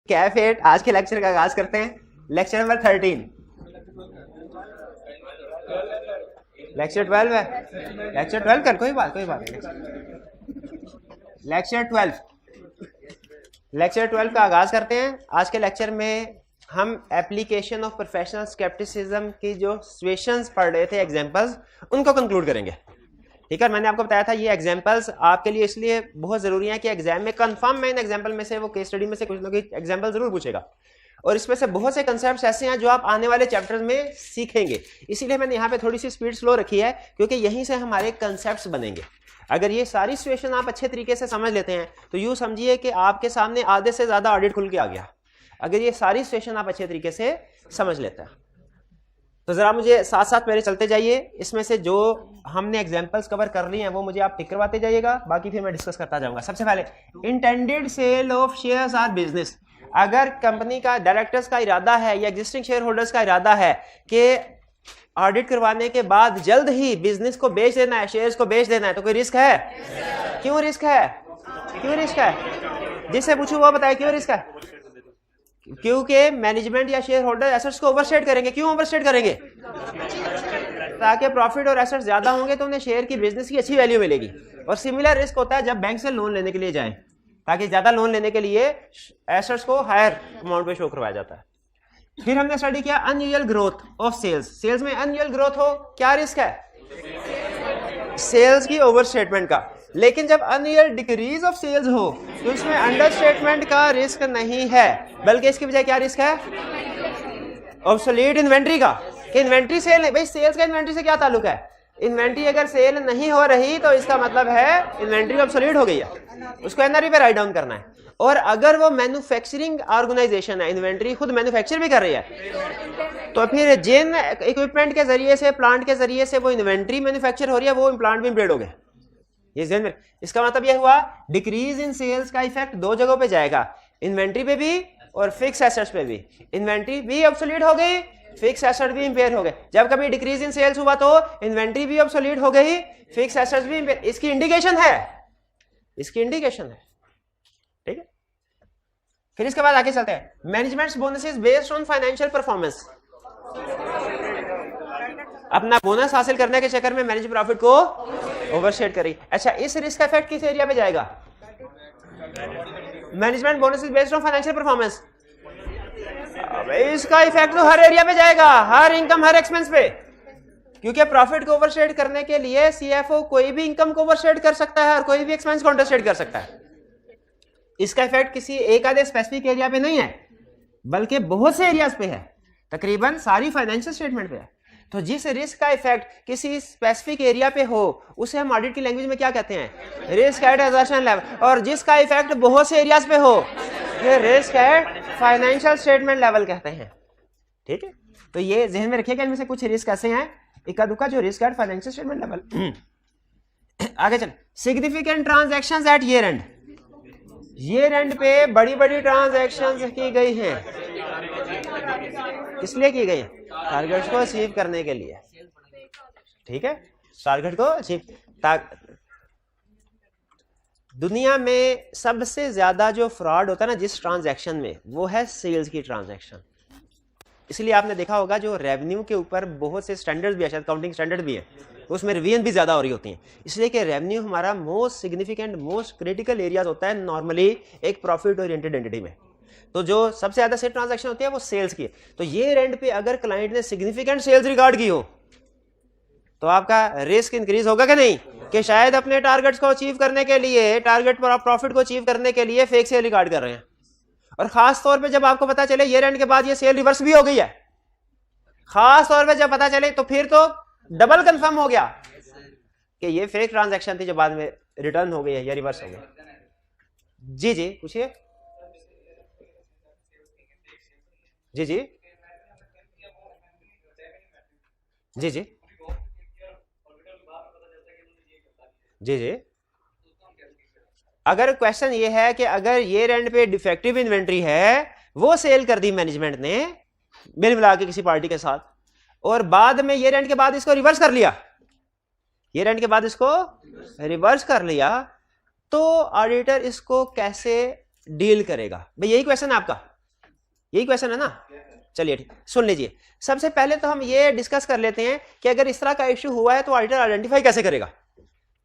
कैफेट आज के लेक्चर का आगाज करते हैं। लेक्चर नंबर 13, लेक्चर 12 है, लेक्चर 12 कर, कोई बात नहीं। लेक्चर 12 का आगाज करते हैं। आज के लेक्चर में हम एप्लीकेशन ऑफ प्रोफेशनल स्केप्टिसिज्म की जो सिचुएशंस पढ़ रहे थे, एग्जांपल्स, उनको कंक्लूड करेंगे। ठीक है, मैंने आपको बताया था ये एग्जांपल्स आपके लिए इसलिए बहुत जरूरी है कि एग्जाम में कंफर्म में इन एग्जांपल में से वो केस स्टडी में से कुछ ना कुछ एग्जांपल जरूर पूछेगा, और इसमें से बहुत से कंसेप्ट्स ऐसे हैं जो आप आने वाले चैप्टर्स में सीखेंगे। इसीलिए मैंने यहाँ पे थोड़ी सी स्पीड स्लो रखी है, क्योंकि यहीं से हमारे कंसेप्ट्स बनेंगे। अगर ये सारी सिचुएशन आप अच्छे तरीके से समझ लेते हैं तो यूँ समझिए कि आपके सामने आधे से ज़्यादा ऑडिट खुल के आ गया, अगर ये सारी सिचुएशन आप अच्छे तरीके से समझ लेते हैं। तो ज़रा मुझे साथ साथ मेरे चलते जाइए, इसमें से जो हमने एग्जांपल्स कवर कर रही हैं वो मुझे आप टिक करवाते जाइएगा, बाकी फिर मैं डिस्कस करता जाऊंगा। सबसे पहले intended sale of shares or business. अगर कंपनी का डायरेक्टर्स का इरादा है या एग्जिस्टिंग शेयर होल्डर्स का इरादा है कि ऑडिट करवाने के बाद जल्द ही बिजनेस को बेच देना है, शेयर्स को बेच देना है, तो कोई रिस्क है? क्यों रिस्क है? जिससे पूछूं वो बताए क्यों रिस्क है? क्योंकि मैनेजमेंट या शेयर होल्डर एसेट्स को ओवरस्टेट करेंगे। क्यों ओवरस्टेट करेंगे? ताकि प्रॉफिट और एसेट्स ज्यादा होंगे तो उन्हें शेयर की बिजनेस की अच्छी वैल्यू मिलेगी। और सिमिलर रिस्क होता है जब बैंक से लोन लेने के लिए जाएं, ताकि ज्यादा लोन लेने के लिए एसेट्स को हायर अमाउंट पे शो करवाया जाता है। फिर हमने स्टडी किया unusual growth of sales. Sales में अनयूजुअल ग्रोथ हो, क्या रिस्क है? सेल्स की ओवरस्टेटमेंट का। लेकिन जब अनयूजुअल डिक्रीज ऑफ सेल्स हो तो इसमें अंडरस्टेटमेंट का रिस्क नहीं है, बल्कि इसकी बजाय क्या रिस्क है? ऑब्सोलीट इन्वेंट्री का। कि इन्वेंट्री सेल नहीं, भाई सेल्स का इन्वेंट्री से क्या ताल्लुक है? इन्वेंट्री अगर सेल नहीं हो रही तो इसका मतलब है इन्वेंट्री ऑब्सोलीट हो गई है, उसको एनआरवी पे राइट डाउन करना है। और अगर वो मैन्युफैक्चरिंग ऑर्गेनाइजेशन है, इन्वेंट्री खुद मैन्युफैक्चर भी कर रही है, तो फिर जिन इक्विपमेंट के जरिए से, प्लांट के जरिए से वो इन्वेंट्री मैन्युफैक्चर हो रही है, वो प्लांट भी इंप्लेड हो गए। ये ध्यान में, इसका मतलब यह हुआ डिक्रीज इन सेल्स का इफेक्ट दो जगहों पे जाएगा, इन्वेंट्री पे भी और फिक्स एसेट्स पे भी। इन्वेंट्री भी ऑब्सोलीट हो गई, फिक्स एसेट भी इंपेयर हो गए। जब कभी डिक्रीज इन सेल्स हुआ तो इन्वेंट्री भी ऑब्सोलीट हो गई, फिक्स एसेट्स भी इंपेयर। इसकी इंडिकेशन है, ठीक है। फिर इसके बाद आगे चलते हैं, managements bonuses based on financial performance. अपना बोनस हासिल करने के चक्कर में मैनेज प्रॉफिट को ओवरशेट करी। अच्छा, इस रिस्क इफेक्ट किस एरिया पे जाएगा? Management bonuses based on financial performance. इसका इफेक्ट तो हर एरिया पे जाएगा, हर इनकम, हर एक्सपेंस पे, क्योंकि प्रॉफिट को ओवरशेट करने के लिए सीएफओ कोई भी इनकम को ओवरशेट कर सकता है और कोई भी एक्सपेंस को अंडरशेट कर सकता है। इसका इफेक्ट किसी एक आधे स्पेसिफिक एरिया पे नहीं है, बल्कि बहुत से एरियाज पे है, तकरीबन सारी फाइनेंशियल स्टेटमेंट पे है। तो जिस रिस्क का इफेक्ट किसी स्पेसिफिक एरिया पे हो उसे हम ऑडिट की लैंग्वेज में क्या कहते हैं? Risk at assertion level. और जिसका इफेक्ट बहुत से एरियाज पे हो फिर risk at financial statement level कहते हैं। ठीक है, तो ये ध्यान में रखिएगा, इनमें से कुछ रिस्क ऐसे हैं इक्का दुक्का जो risk at financial statement level. आगे चल, significant transactions at year end. Year end पे बड़ी बड़ी ट्रांजैक्शंस की गई हैं, इसलिए की गई, टारगेट्स को अचीव करने के लिए। ठीक है, टारगेट को अचीव। दुनिया में सबसे ज्यादा जो फ्रॉड होता है ना जिस ट्रांजैक्शन में, वो है सेल्स की ट्रांजैक्शन। इसलिए आपने देखा होगा जो रेवेन्यू के ऊपर बहुत से स्टैंडर्ड्स भी है, शायद काउंटिंग स्टैंडर्ड भी है, उसमें रिवीजन भी ज्यादा हो रही होती है। इसलिए कि रेवेन्यू हमारा most significant, most critical areas होता है नॉर्मली एक प्रॉफिट ओरिएंटेड एंटिटी में। तो जो सबसे ज्यादा सेल ट्रांजैक्शन होती है वो सेल्स की है। तो ये रेंट पे अगर क्लाइंट ने सिग्निफिकेंट सेल्स रिकॉर्ड की हो तो आपका रिस्क इंक्रीज होगा कि नहीं? कि शायद अपने टारगेट्स को अचीव करने के लिए, टारगेट पर प्रॉफिट को अचीव करने के लिए फेक सेल रिकॉर्ड कर रहे हैं। और खास तौर पे जब आपको पता चले ये रेंट के बाद ये सेल रिवर्स भी हो गई है, खास तौर पे जब पता चले तो फिर तो डबल कंफर्म हो गया कि ये फेक ट्रांजैक्शन थी जो बाद में रिटर्न हो गई है या रिवर्स हो गई। जी जी पूछिए। जी जी जी जी जी जी। अगर क्वेश्चन ये है कि अगर ये रेंट पे डिफेक्टिव इन्वेंट्री है, वो सेल कर दी मैनेजमेंट ने मिल मिला के किसी पार्टी के साथ, और बाद में ये रेंट के बाद इसको रिवर्स कर लिया, ये रेंट के बाद इसको रिवर्स कर लिया, तो ऑडिटर इसको कैसे डील करेगा? भाई यही क्वेश्चन है आपका यही क्वेश्चन है ना? चलिए ठीक, सुन लीजिए। सबसे पहले तो हम ये डिस्कस कर लेते हैं कि अगर इस तरह का इश्यू हुआ है तो ऑडिटर आइडेंटिफाई कैसे करेगा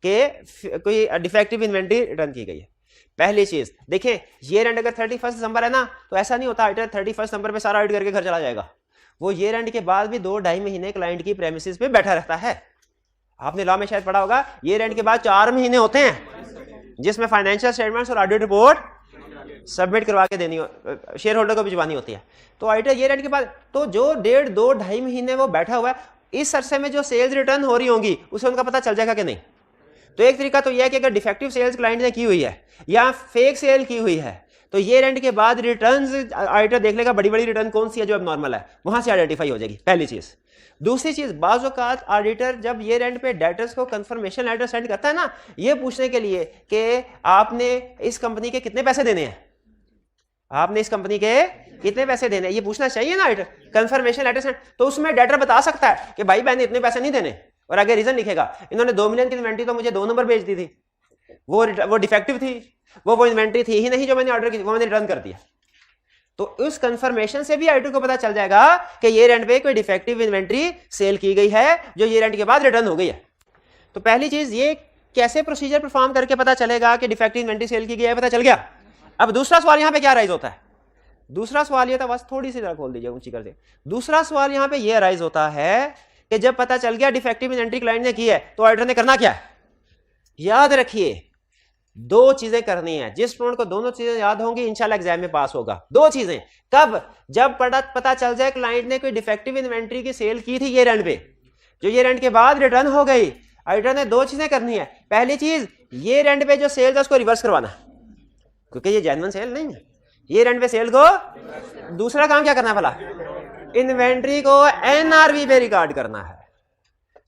कि कोई डिफेक्टिव इन्वेंट्री रिटर्न की गई है। पहली चीज देखें, ईयर एंड अगर 31 दिसंबर है ना, तो ऐसा नहीं होता ऑडिटर 31 दिसंबर पे सारा ऑडिट करके घर चला जाएगा। वो ईयर एंड के बाद भी 2-2.5 महीने क्लाइंट की प्रेमिसेस पे बैठा रहता है। आपने लॉ में शायद पढ़ा होगा, ईयर एंड के बाद 4 महीने होते हैं जिसमें फाइनेंशियल स्टेटमेंट्स और ऑडिट रिपोर्ट सबमिट करवा के देनी, शेयर होल्डर को भिजवानी होती है। तो ऑडिटर ईयर एंड के बाद तो जो 1.5-2-2.5 महीने वो बैठा हुआ है, इस अरसे में जो सेल्स रिटर्न हो रही होंगी उसे उनका पता चल जाएगा कि नहीं। तो एक तरीका तो यह है कि अगर डिफेक्टिव सेल्स क्लाइंट ने की हुई है या फेक सेल की हुई है, तो ईयर एंड के बाद रिटर्न्स ऑडिटर देख लेगा बड़ी बड़ी रिटर्न कौन सी है जो अब नॉर्मल है, वहां से आइडेंटिफाई हो जाएगी, पहली चीज। दूसरी चीज, बाज़ औक़ात ऑडिटर जब ईयर एंड पे डेटर्स को कंफर्मेशन लेटर सेंड करता है ना, ये पूछने के लिए कि आपने इस कंपनी के कितने पैसे देने हैं, आपने इस कंपनी के कितने पैसे देने, ये पूछना चाहिए ना ऑडिटर, कंफर्मेशन लेटर सेंड। तो उसमें डेटर बता सकता है कि भाई मैंने इतने पैसे नहीं देने, और आगे रीजन लिखेगा, इन्होंने 2 मिलियन की इन्वेंट्री तो मुझे 2 नंबर बेच दी थी, वो डिफेक्टिव थी, वो इन्वेंट्री थी ही नहीं जो मैंने ऑर्डर की, वो मैंने रिटर्न कर दिया। तो उस कंफर्मेशन से भी ऑडिटर को पता चल जाएगा कि ईयर एंड पे कोई डिफेक्टिव इन्वेंट्री सेल की गई है जो ईयर एंड के बाद रिटर्न हो गई है। तो पहली चीज, ये कैसे प्रोसीजर परफॉर्म करके पता चलेगा कि डिफेक्टिव इन्वेंट्री सेल की गई है, पता चल गया। अब दूसरा सवाल यहां पे क्या राइज होता है, दूसरा सवाल ये था, बस थोड़ी सी जरा खोल दीजिए, ऊंची कर दे। दूसरा सवाल यहां पे ये राइज होता है कि जब पता चल गया डिफेक्टिव इन्वेंट्री क्लाइंट ने की है, तो ऑडिटर ने करना क्या है? याद रखिए 2 चीजें करनी है। जिस स्टूडेंट को दोनों चीजें याद होंगी इंशाल्लाह एग्जाम में पास होगा। 2 चीजें कब? जब पता चल जाए क्लाइंट ने कोई डिफेक्टिव इन्वेंट्री की सेल की थी ईयर एंड पे, जो ईयर एंड के बाद रिटर्न हो गई, ऑडिटर ने 2 चीजें करनी है। पहली चीज, ईयर एंड पे जो सेल है उसको रिवर्स करवाना, क्योंकि ये जेन्युइन सेल नहीं है, ईयर एंड पे सेल को। दूसरा काम क्या करना है भला? इन्वेंट्री को एनआरवी पे रिकॉर्ड करना है,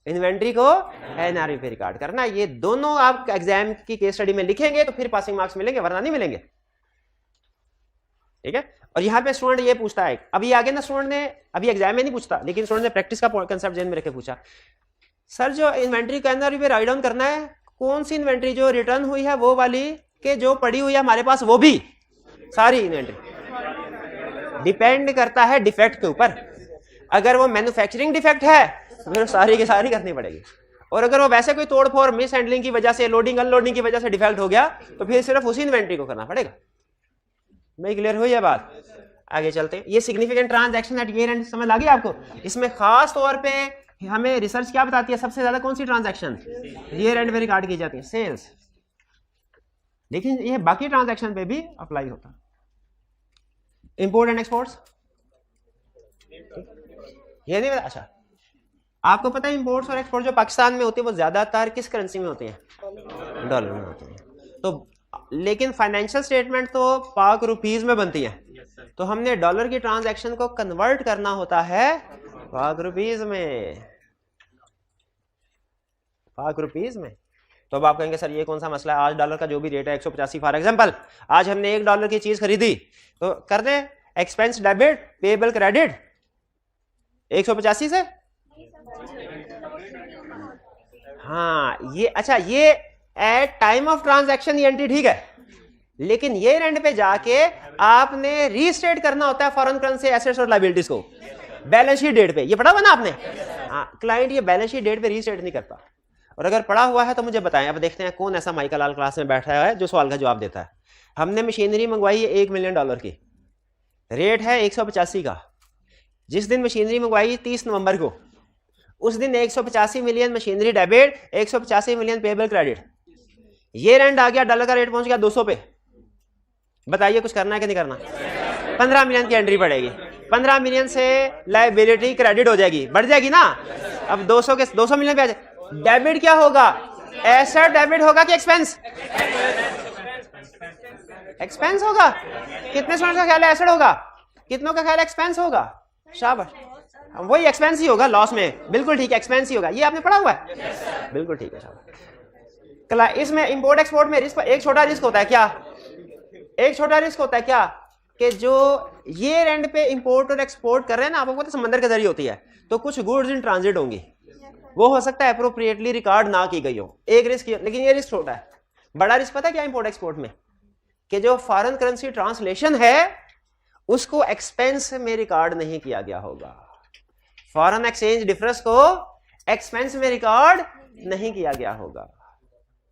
इन्वेंट्री को एनआरवी पे रिकॉर्ड करना। ये दोनों आप एग्जाम की केस स्टडी में लिखेंगे तो फिर पासिंग मार्क्स मिलेंगे, वरना नहीं मिलेंगे, ठीक है। और यहां पे स्टूडेंट ये पूछता है, अभी आगे ना स्टूडेंट ने, अभी एग्जाम में नहीं पूछता लेकिन स्टूडेंट ने प्रैक्टिस का कंसेप्ट जेन में रख के पूछा, सर जो इन्वेंट्री को एनआरवी पे राइट डाउन करना है, कौन सी इन्वेंट्री जो रिटर्न हुई है वो वाली के जो पड़ी हुई है हमारे पास वो भी सारी इन्वेंट्री? डिपेंड करता है डिफेक्ट के ऊपर। अगर वो मैन्युफैक्चरिंग डिफेक्ट है तो फिर सारी की सारी करनी पड़ेगी, और अगर वो वैसे कोई तोड़फोड़ मिस हैंडलिंग की वजह से, लोडिंग अनलोडिंग की वजह से डिफेक्ट हो गया तो फिर सिर्फ उसी इन्वेंट्री को करना पड़ेगा। मैं क्लियर हुई है बात? आगे चलते हैं। ये significant transaction at year end समझ आ गई आपको? इसमें खास तौर पे हमें रिसर्च क्या बताती है, सबसे ज्यादा कौन सी ट्रांजैक्शन ईयर एंड में रिकॉर्ड की जाती है? सेल्स। लेकिन ये बाकी ट्रांजैक्शन पे भी अप्लाई होता है। इंपोर्ट एंड एक्सपोर्ट्स ये नहीं पता? अच्छा, आपको पता है इंपोर्ट्स और एक्सपोर्ट जो पाकिस्तान में होते हैं वो ज्यादातर किस करेंसी में होते हैं? डॉलर में होते हैं। तो लेकिन फाइनेंशियल स्टेटमेंट तो पाक रुपीज में बनती है, तो हमने डॉलर की ट्रांजैक्शन को कन्वर्ट करना होता है पाक रुपीज में, पाक रुपीज में। तो अब आप कहेंगे सर ये कौन सा मसला है, आज डॉलर का जो भी रेट है 185 फॉर एग्जांपल, आज हमने $1 की चीज खरीदी तो कर दे एक्सपेंस डेबिट पेबल क्रेडिट 185 से। हाँ ये अच्छा, ये एट टाइम ऑफ ट्रांजैक्शन ये एंट्री ठीक है, लेकिन ये एंड पे जाके आपने रीस्टेट करना होता है फॉरेन करेंसी एसेट्स और लायबिलिटीज को बैलेंस शीट डेट पे। ये पढ़ा हुआ ना आपने? हाँ, क्लाइंट ये बैलेंस शीट डेट पे रीस्टेट नहीं करता, और अगर पढ़ा हुआ है तो मुझे बताएं। अब देखते हैं कौन ऐसा माइकल लाल क्लास में बैठा है जो सवाल का जवाब देता है। हमने मशीनरी मंगवाई है $1 मिलियन की, रेट है 185 का। जिस दिन मशीनरी मंगवाई 30 नवंबर को, उस दिन 185 million machinery debit, 185 million payable credit. ये एंड आ गया, डॉलर का रेट पहुंच गया 200 पे। बताइए कुछ करना है कि नहीं करना? 15 मिलियन की एंट्री पड़ेगी, 15 मिलियन से लायबिलिटी क्रेडिट हो जाएगी, बढ़ जाएगी ना। अब 200 मिलियन पे आ जाए। डेबिट क्या होगा? एसेट डेबिट होगा कि एक्सपेंस? एक्सपेंस होगा। कितने स्टूडेंट का ख्याल है एसेट होगा, कितनों का ख्याल एक्सपेंस होगा? शाबाश, वही एक्सपेंस ही होगा लॉस में, बिल्कुल ठीक है, एक्सपेंस ही होगा। ये आपने पढ़ा हुआ है, बिल्कुल ठीक है शाबाश। इसमें इंपोर्ट एक्सपोर्ट में रिस्क, एक छोटा रिस्क होता है क्या? एक छोटा रिस्क होता है क्या कि जो ये एंड पे इंपोर्ट और एक्सपोर्ट कर रहे हैं ना, आपको पता है समंदर के जरिए होती है, तो कुछ गुड्स इन ट्रांजिट होंगी, वो हो सकता है अप्रोप्रिएटली रिकॉर्ड ना की गई हो। एक रिस्क, लेकिन ये रिस्क छोटा है। बड़ा रिस्क पता है क्या इंपोर्ट एक्सपोर्ट में? कि जो फॉरेन करेंसी ट्रांसलेशन है उसको एक्सपेंस में रिकॉर्ड नहीं किया गया होगा। फॉरेन एक्सचेंज डिफरेंस को एक्सपेंस में रिकॉर्ड नहीं किया गया होगा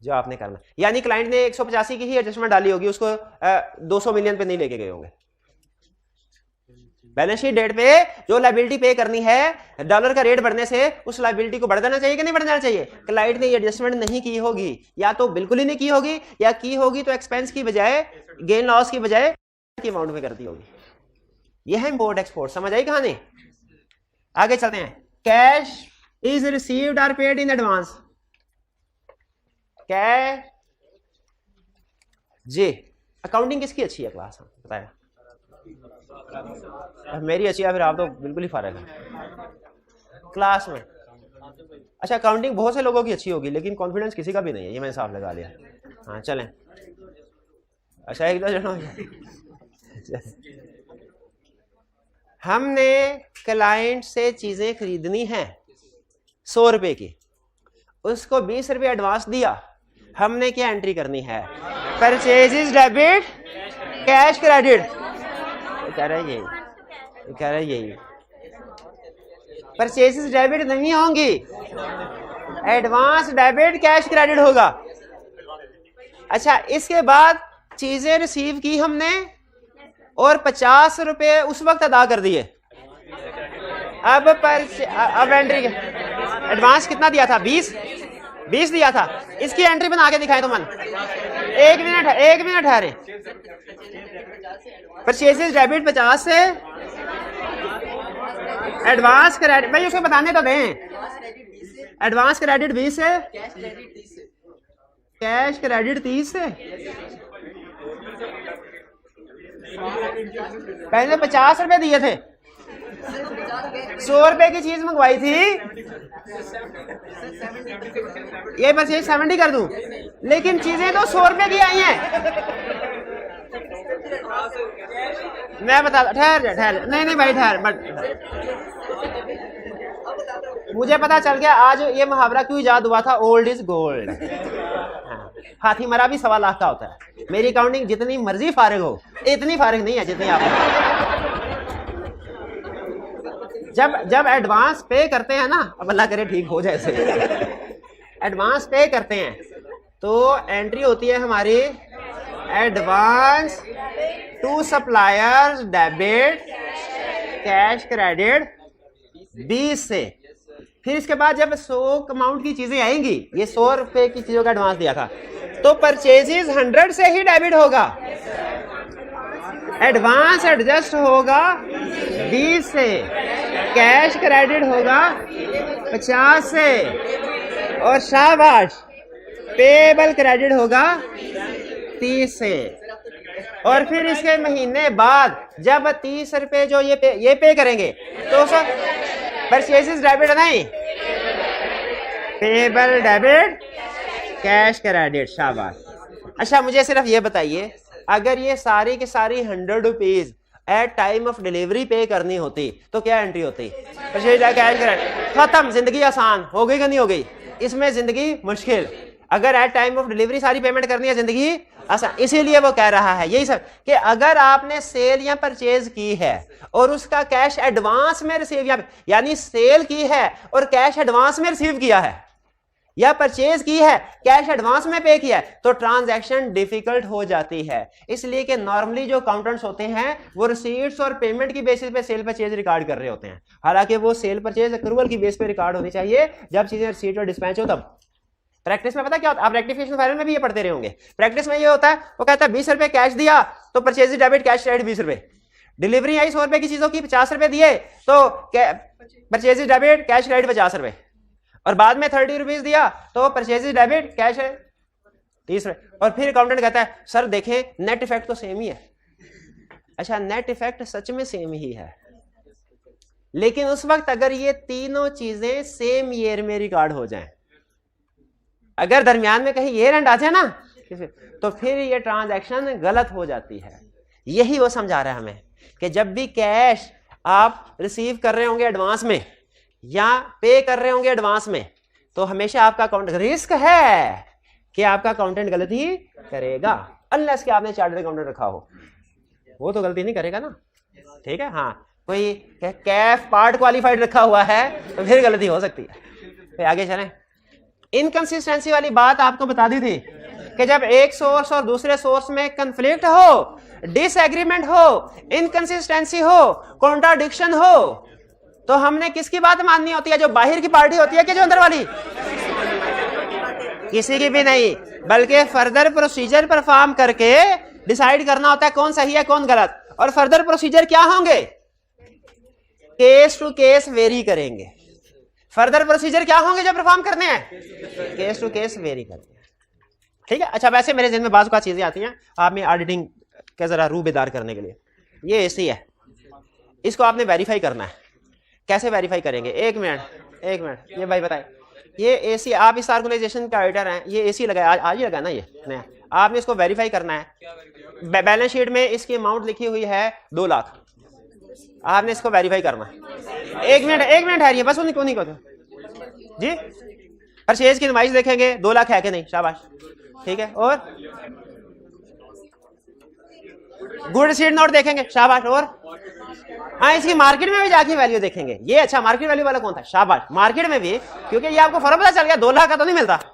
जो आपने करना। यानी क्लाइंट ने 185 की ही एडजस्टमेंट डाली होगी, उसको 200 मिलियन पे नहीं लेके गए होंगे। बैलेंस शीट डेट पे जो लायबिलिटी पे करनी है, डॉलर का रेट बढ़ने से उस लायबिलिटी को बढ़ जाना चाहिए कि नहीं बढ़ जाना चाहिए। क्लाइंट ने ये एडजस्टमेंट नहीं की होगी, या तो बिल्कुल ही नहीं की होगी, या की होगी तो एक्सपेंस की बजाय, गेन लॉस की बजाय की अमाउंट में करती होगी। यह है इंपोर्ट एक्सपोर्ट। समझ आई कहानी? आगे चलते हैं। कैश इज रिसीव्ड और पेड इन एडवांस। कैश जी। अकाउंटिंग किसकी अच्छी है क्लास? बताया मेरी अच्छी है, फिर आप तो बिल्कुल ही फारग है क्लास में। अच्छा, अकाउंटिंग बहुत से लोगों की अच्छी होगी, लेकिन कॉन्फिडेंस किसी का भी नहीं है, ये मैंने साफ लगा लिया। हाँ चलें। अच्छा एक दो जनो हमने क्लाइंट से चीजें खरीदनी है 100 रुपए की, उसको 20 रुपए एडवांस दिया, हमने क्या एंट्री करनी है? Purchases debit cash credit. कह रहे यही परचेजेस डेबिट नहीं होंगी, एडवांस डेबिट कैश क्रेडिट होगा। अच्छा, इसके बाद चीजें रिसीव की हमने और 50 रुपए उस वक्त अदा कर दिए। अब एंट्री एडवांस कितना दिया था? 20 दिया था। इसकी एंट्री बना के दिखाएं तो मन। एक मिनट ठहरे। परचेजेस डेबिट 50 से, एडवांस क्रेडिट, भाई उसे बताने तो दें। एडवांस क्रेडिट 20 से, कैश क्रेडिट 30 से। पहले 50 रुपए दिए थे, 100 रुपए की चीज मंगवाई थी, ये परचेज 70 कर दूं, लेकिन चीजें तो 100 रुपए की आई हैं। मैं बता, ठहर नहीं भाई ठहर, मुझे पता चल गया आज ये मुहावरा क्यों इजाद हुआ था, ओल्ड इज गोल्ड। हाथी मरा भी 1.25 लाख का होता है। मेरी अकाउंटिंग जितनी मर्जी फारिग हो, इतनी फारिग नहीं है जितनी आप। जब एडवांस पे करते हैं ना, अब अल्लाह करे ठीक हो जाए, एडवांस पे करते हैं तो एंट्री होती है हमारी advance to suppliers debit cash credit 20 से। फिर इसके बाद जब 100 अमाउंट की चीजें आएंगी, ये 100 रुपए की चीजों का एडवांस दिया था, तो परचेजेस 100 से ही डेबिट होगा, एडवांस एडजस्ट होगा 20 से, कैश क्रेडिट होगा 50 से, और शाबाश पेबल क्रेडिट होगा 30 से। और फिर इसके महीने बाद जब 30 रुपए जो ये पे करेंगे तो सर परचेजेस डेबिट नहीं, पेबल डेबिट कैश क्रेडिट। शाबाश। अच्छा मुझे सिर्फ ये बताइए, अगर ये सारी की सारी 100 rupees at time of delivery पे करनी होती तो क्या एंट्री होती? Purchase cash credit. खत्म, जिंदगी आसान हो गई कि नहीं हो गई? इसमें जिंदगी मुश्किल। अगर एट टाइम ऑफ डिलीवरी सारी पेमेंट करनी है, जिंदगी आसान। इसीलिए वो कह रहा है यही सब कि अगर आपने सेल या परचेज की है और उसका कैश एडवांस में रिसीव, यानी सेल की है और कैश एडवांस में रिसीव किया है, या परचेज की है कैश एडवांस में पे किया है, तो ट्रांजैक्शन डिफिकल्ट हो जाती है। इसलिए कि नॉर्मली जो अकाउंटेंट्स होते हैं वो रिसीट्स और पेमेंट की बेसिस पे सेल परचेज रिकॉर्ड कर रहे होते हैं, हालांकि वो सेल परचेज अक्रूवल की बेस पे रिकॉर्ड होनी चाहिए जब चीजें रिसीट और डिस्पैच हो तब। प्रैक्टिस में पता क्या होता है, आप रेक्टिफिकेशन फाइल में भी ये पढ़ते रहे होंगे। प्रैक्टिस में ये होता है, वो कहता है 20 रुपए कैश दिया तो परचेज डेबिट कैश क्रेडिट 20 रुपए, डिलीवरी आई 100 रुपए की चीजों की 50 रुपए दिए तो परचेज डेबिट कैश क्रेडिट 50 रुपए, और बाद में 30 रुपीज दिया तो परचेज डेबिट कैश 30 रुपए। और फिर अकाउंटेंट कहता है सर देखें नेट इफेक्ट तो सेम ही है। अच्छा नेट इफेक्ट सच में सेम ही है, लेकिन उस वक्त अगर ये तीनों चीजें सेम ईयर में रिकॉर्ड हो जाएं, अगर दरमियान में कहीं ईयर एंड आ जाए ना तो फिर ये ट्रांजैक्शन गलत हो जाती है। यही वो समझा रहा है हमें कि जब भी कैश आप रिसीव कर रहे होंगे एडवांस में या पे कर रहे होंगे एडवांस में, तो हमेशा आपका अकाउंट रिस्क है कि आपका अकाउंटेंट गलती करेगा, अनलेस कि आपने चार्टर्ड अकाउंटेंट रखा हो, वो तो गलती नहीं करेगा ना। ठीक है, हाँ कोई कैफ पार्ट क्वालिफाइड रखा हुआ है तो फिर गलती हो सकती है। फिर आगे चलें। इनकंसिस्टेंसी वाली बात आपको बता दी थी कि जब एक सोर्स और दूसरे सोर्स में कंफ्लिक्ट हो, डिसएग्रीमेंट हो, इनकंसिस्टेंसी हो, कॉन्ट्राडिक्शन हो, तो हमने किसकी बात माननी होती है? जो बाहर की पार्टी होती है कि जो अंदर वाली? किसी की भी नहीं, बल्कि फर्दर प्रोसीजर परफॉर्म करके डिसाइड करना होता है कौन सही है कौन गलत। और फर्दर प्रोसीजर क्या होंगे? केस टू केस वेरी करेंगे। फर्दर प्रोसीजर क्या होंगे जो परफॉर्म करने हैं? केस टू केस वेरी करते हैं। ठीक है, अच्छा वैसे मेरे ज़हन में बाज़ चीजें आती हैं आप में ऑडिटिंग के जरा रूह बेदार करने के लिए। ये ऐसी है, इसको आपने वेरीफाई करना है। कैसे वेरीफाई करेंगे? एक मिनट ये भाई बताए, ये एसी आप इस ऑर्गेनाइजेशन का ऑडिटर हैं, ये एसी लगाया आज ही लगा ना, ये नया, आपने इसको वेरीफाई करना है। बैलेंस शीट में इसकी अमाउंट लिखी हुई है 2 लाख, आपने इसको वेरीफाई करना है। एक मिनट है, बस उन्हीं को जी परचेज की नुमाइश देखेंगे 2 लाख है कि नहीं, शाबाश, ठीक है। और गुड सीड नोट देखेंगे, शाबाश। और हाँ, इसकी मार्केट में भी जाके वैल्यू देखेंगे। ये अच्छा मार्केट वैल्यू वाला कौन था? शाबाश, मार्केट में भी, क्योंकि ये आपको फर्क पता चल गया 2 लाख का तो नहीं मिलता है?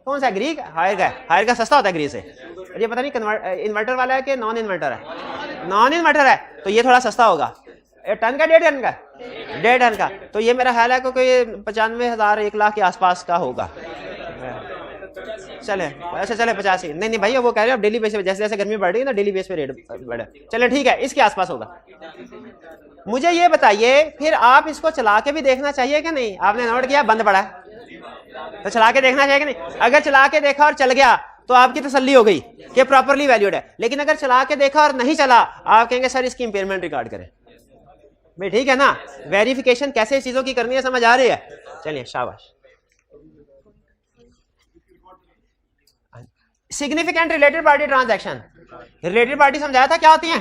कौन सा? ग्री हायर का सस्ता होता है ग्री से। ये पता नहीं इन्वर्टर वाला है कि नॉन इन्वर्टर है। नॉन इन्वर्टर है तो ये थोड़ा सस्ता होगा। टन का 1.5 टन का 1.5 टन का, तो ये मेरा ख्याल है कोई 95,000 1 लाख के आसपास का होगा। चले अच्छा, चले 85 नहीं भाई, वो कह रहे हैं डेली बेस पे, जैसे जैसे गर्मी बढ़ रही है ना डेली बेस पे रेट बढ़े। चले ठीक है, इसके आसपास होगा। मुझे ये बताइए, फिर आप इसको चला के भी देखना चाहिए कि नहीं? आपने नोट किया बंद पड़ा है तो चला के देखना चाहिए कि नहीं? अगर चला के देखा और चल गया तो आपकी तसल्ली हो गई कि प्रॉपरली वैल्यूड है। लेकिन अगर चला के देखा और नहीं चला, आप कहेंगे सर इसकी इंपेयरमेंट रिकॉर्ड करें। भाई ठीक है ना, वेरिफिकेशन कैसे चीजों की करनी है समझ आ रही है? चलिए शाबाश। Significant related party transaction, related party समझाया था क्या होती हैं?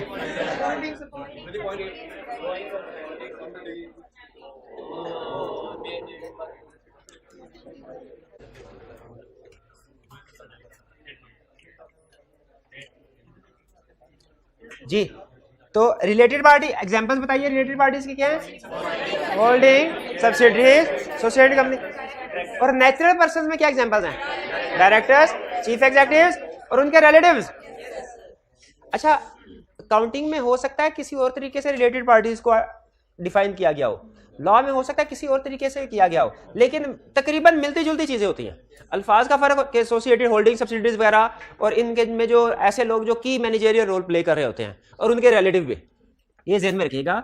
जी, तो रिलेटेड पार्टी एग्जांपल्स बताइए। रिलेटेड पार्टीज की क्या है? Holding, subsidiaries, society, company. और नेचुरल पर्सन में क्या एग्जांपल्स हैं? डायरेक्टर्स, चीफ एग्जीक्यूटिव्स और उनके रिलेटिव्स। अच्छा, काउंटिंग में हो सकता है किसी और तरीके से रिलेटेड पार्टीज को डिफाइन किया गया हो, लॉ में हो सकता है किसी और तरीके से किया गया हो, लेकिन तकरीबन मिलती जुलती चीजें होती हैं। अल्फाज का फर्क के एसोसिएटेड, होल्डिंग, सब्सिडीज वगैरह, और इनके में जो ऐसे लोग जो की मैनेजरियल रोल प्ले कर रहे होते हैं और उनके रिलेटिव भी, ये ध्यान में रखिएगा।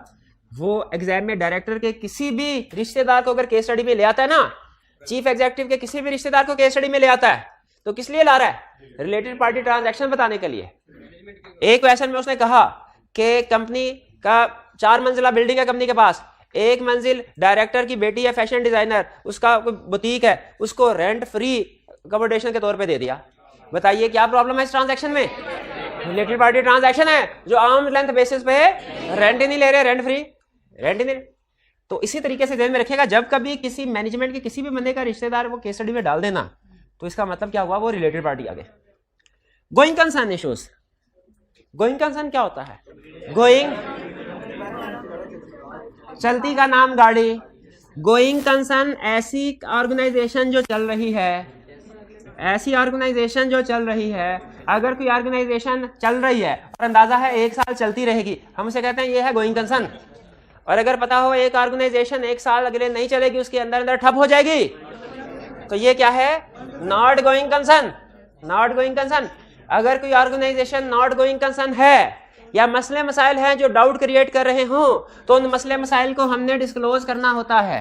वो एग्जाम में डायरेक्टर के किसी भी रिश्तेदार को अगर केस स्टडी में ले आता है ना, चीफ एग्जीक्यूटिव के किसी भी रिश्तेदार को केस स्टडी में ले आता है, तो किस लिए ला रहा है? रिलेटेड पार्टी ट्रांजैक्शन बताने के लिए। एक क्वेश्चन में उसने कहा कि कंपनी का 4 मंजिला बिल्डिंग है, कंपनी के पास 1 मंजिल डायरेक्टर की बेटी है फैशन डिजाइनर, उसका बुटीक है, उसको रेंट फ्री अकोमोडेशन के तौर पे दे दिया। बताइए क्या प्रॉब्लम है इस ट्रांजैक्शन में? रिलेटेड पार्टी ट्रांजैक्शन है, जो आर्म लेंथ बेसिस पे रेंट ही नहीं ले रहे, रेंट फ्री, रेंट ही नहीं। तो इसी तरीके से ध्यान में रखिएगा, जब कभी किसी मैनेजमेंट के किसी भी बंदे का रिश्तेदार वो केस स्टडी में डाल देना, तो इसका मतलब क्या हुआ? वो रिलेटेड पार्टी आ गए। Going concern issues. Going concern क्या होता है? गोइंग, चलती का नाम गाड़ी। गोइंग कंसर्न ऐसी ऑर्गेनाइजेशन जो चल रही है, ऐसी ऑर्गेनाइजेशन जो चल रही है। अगर कोई ऑर्गेनाइजेशन चल रही है और अंदाजा है 1 साल चलती रहेगी, हम उसे कहते हैं ये है गोइंग कंसर्न। और अगर पता हो एक ऑर्गेनाइजेशन 1 साल अगले नहीं चलेगी, उसके अंदर अंदर ठप हो जाएगी, तो ये क्या है? Not going concern. Not going concern. अगर कोई ऑर्गेनाइजेशन नॉट गोइंग कंसर्न है या मसले मसाइल हैं जो डाउट क्रिएट कर रहे हो, तो उन मसले मसाइल को हमने डिस्क्लोज करना होता है।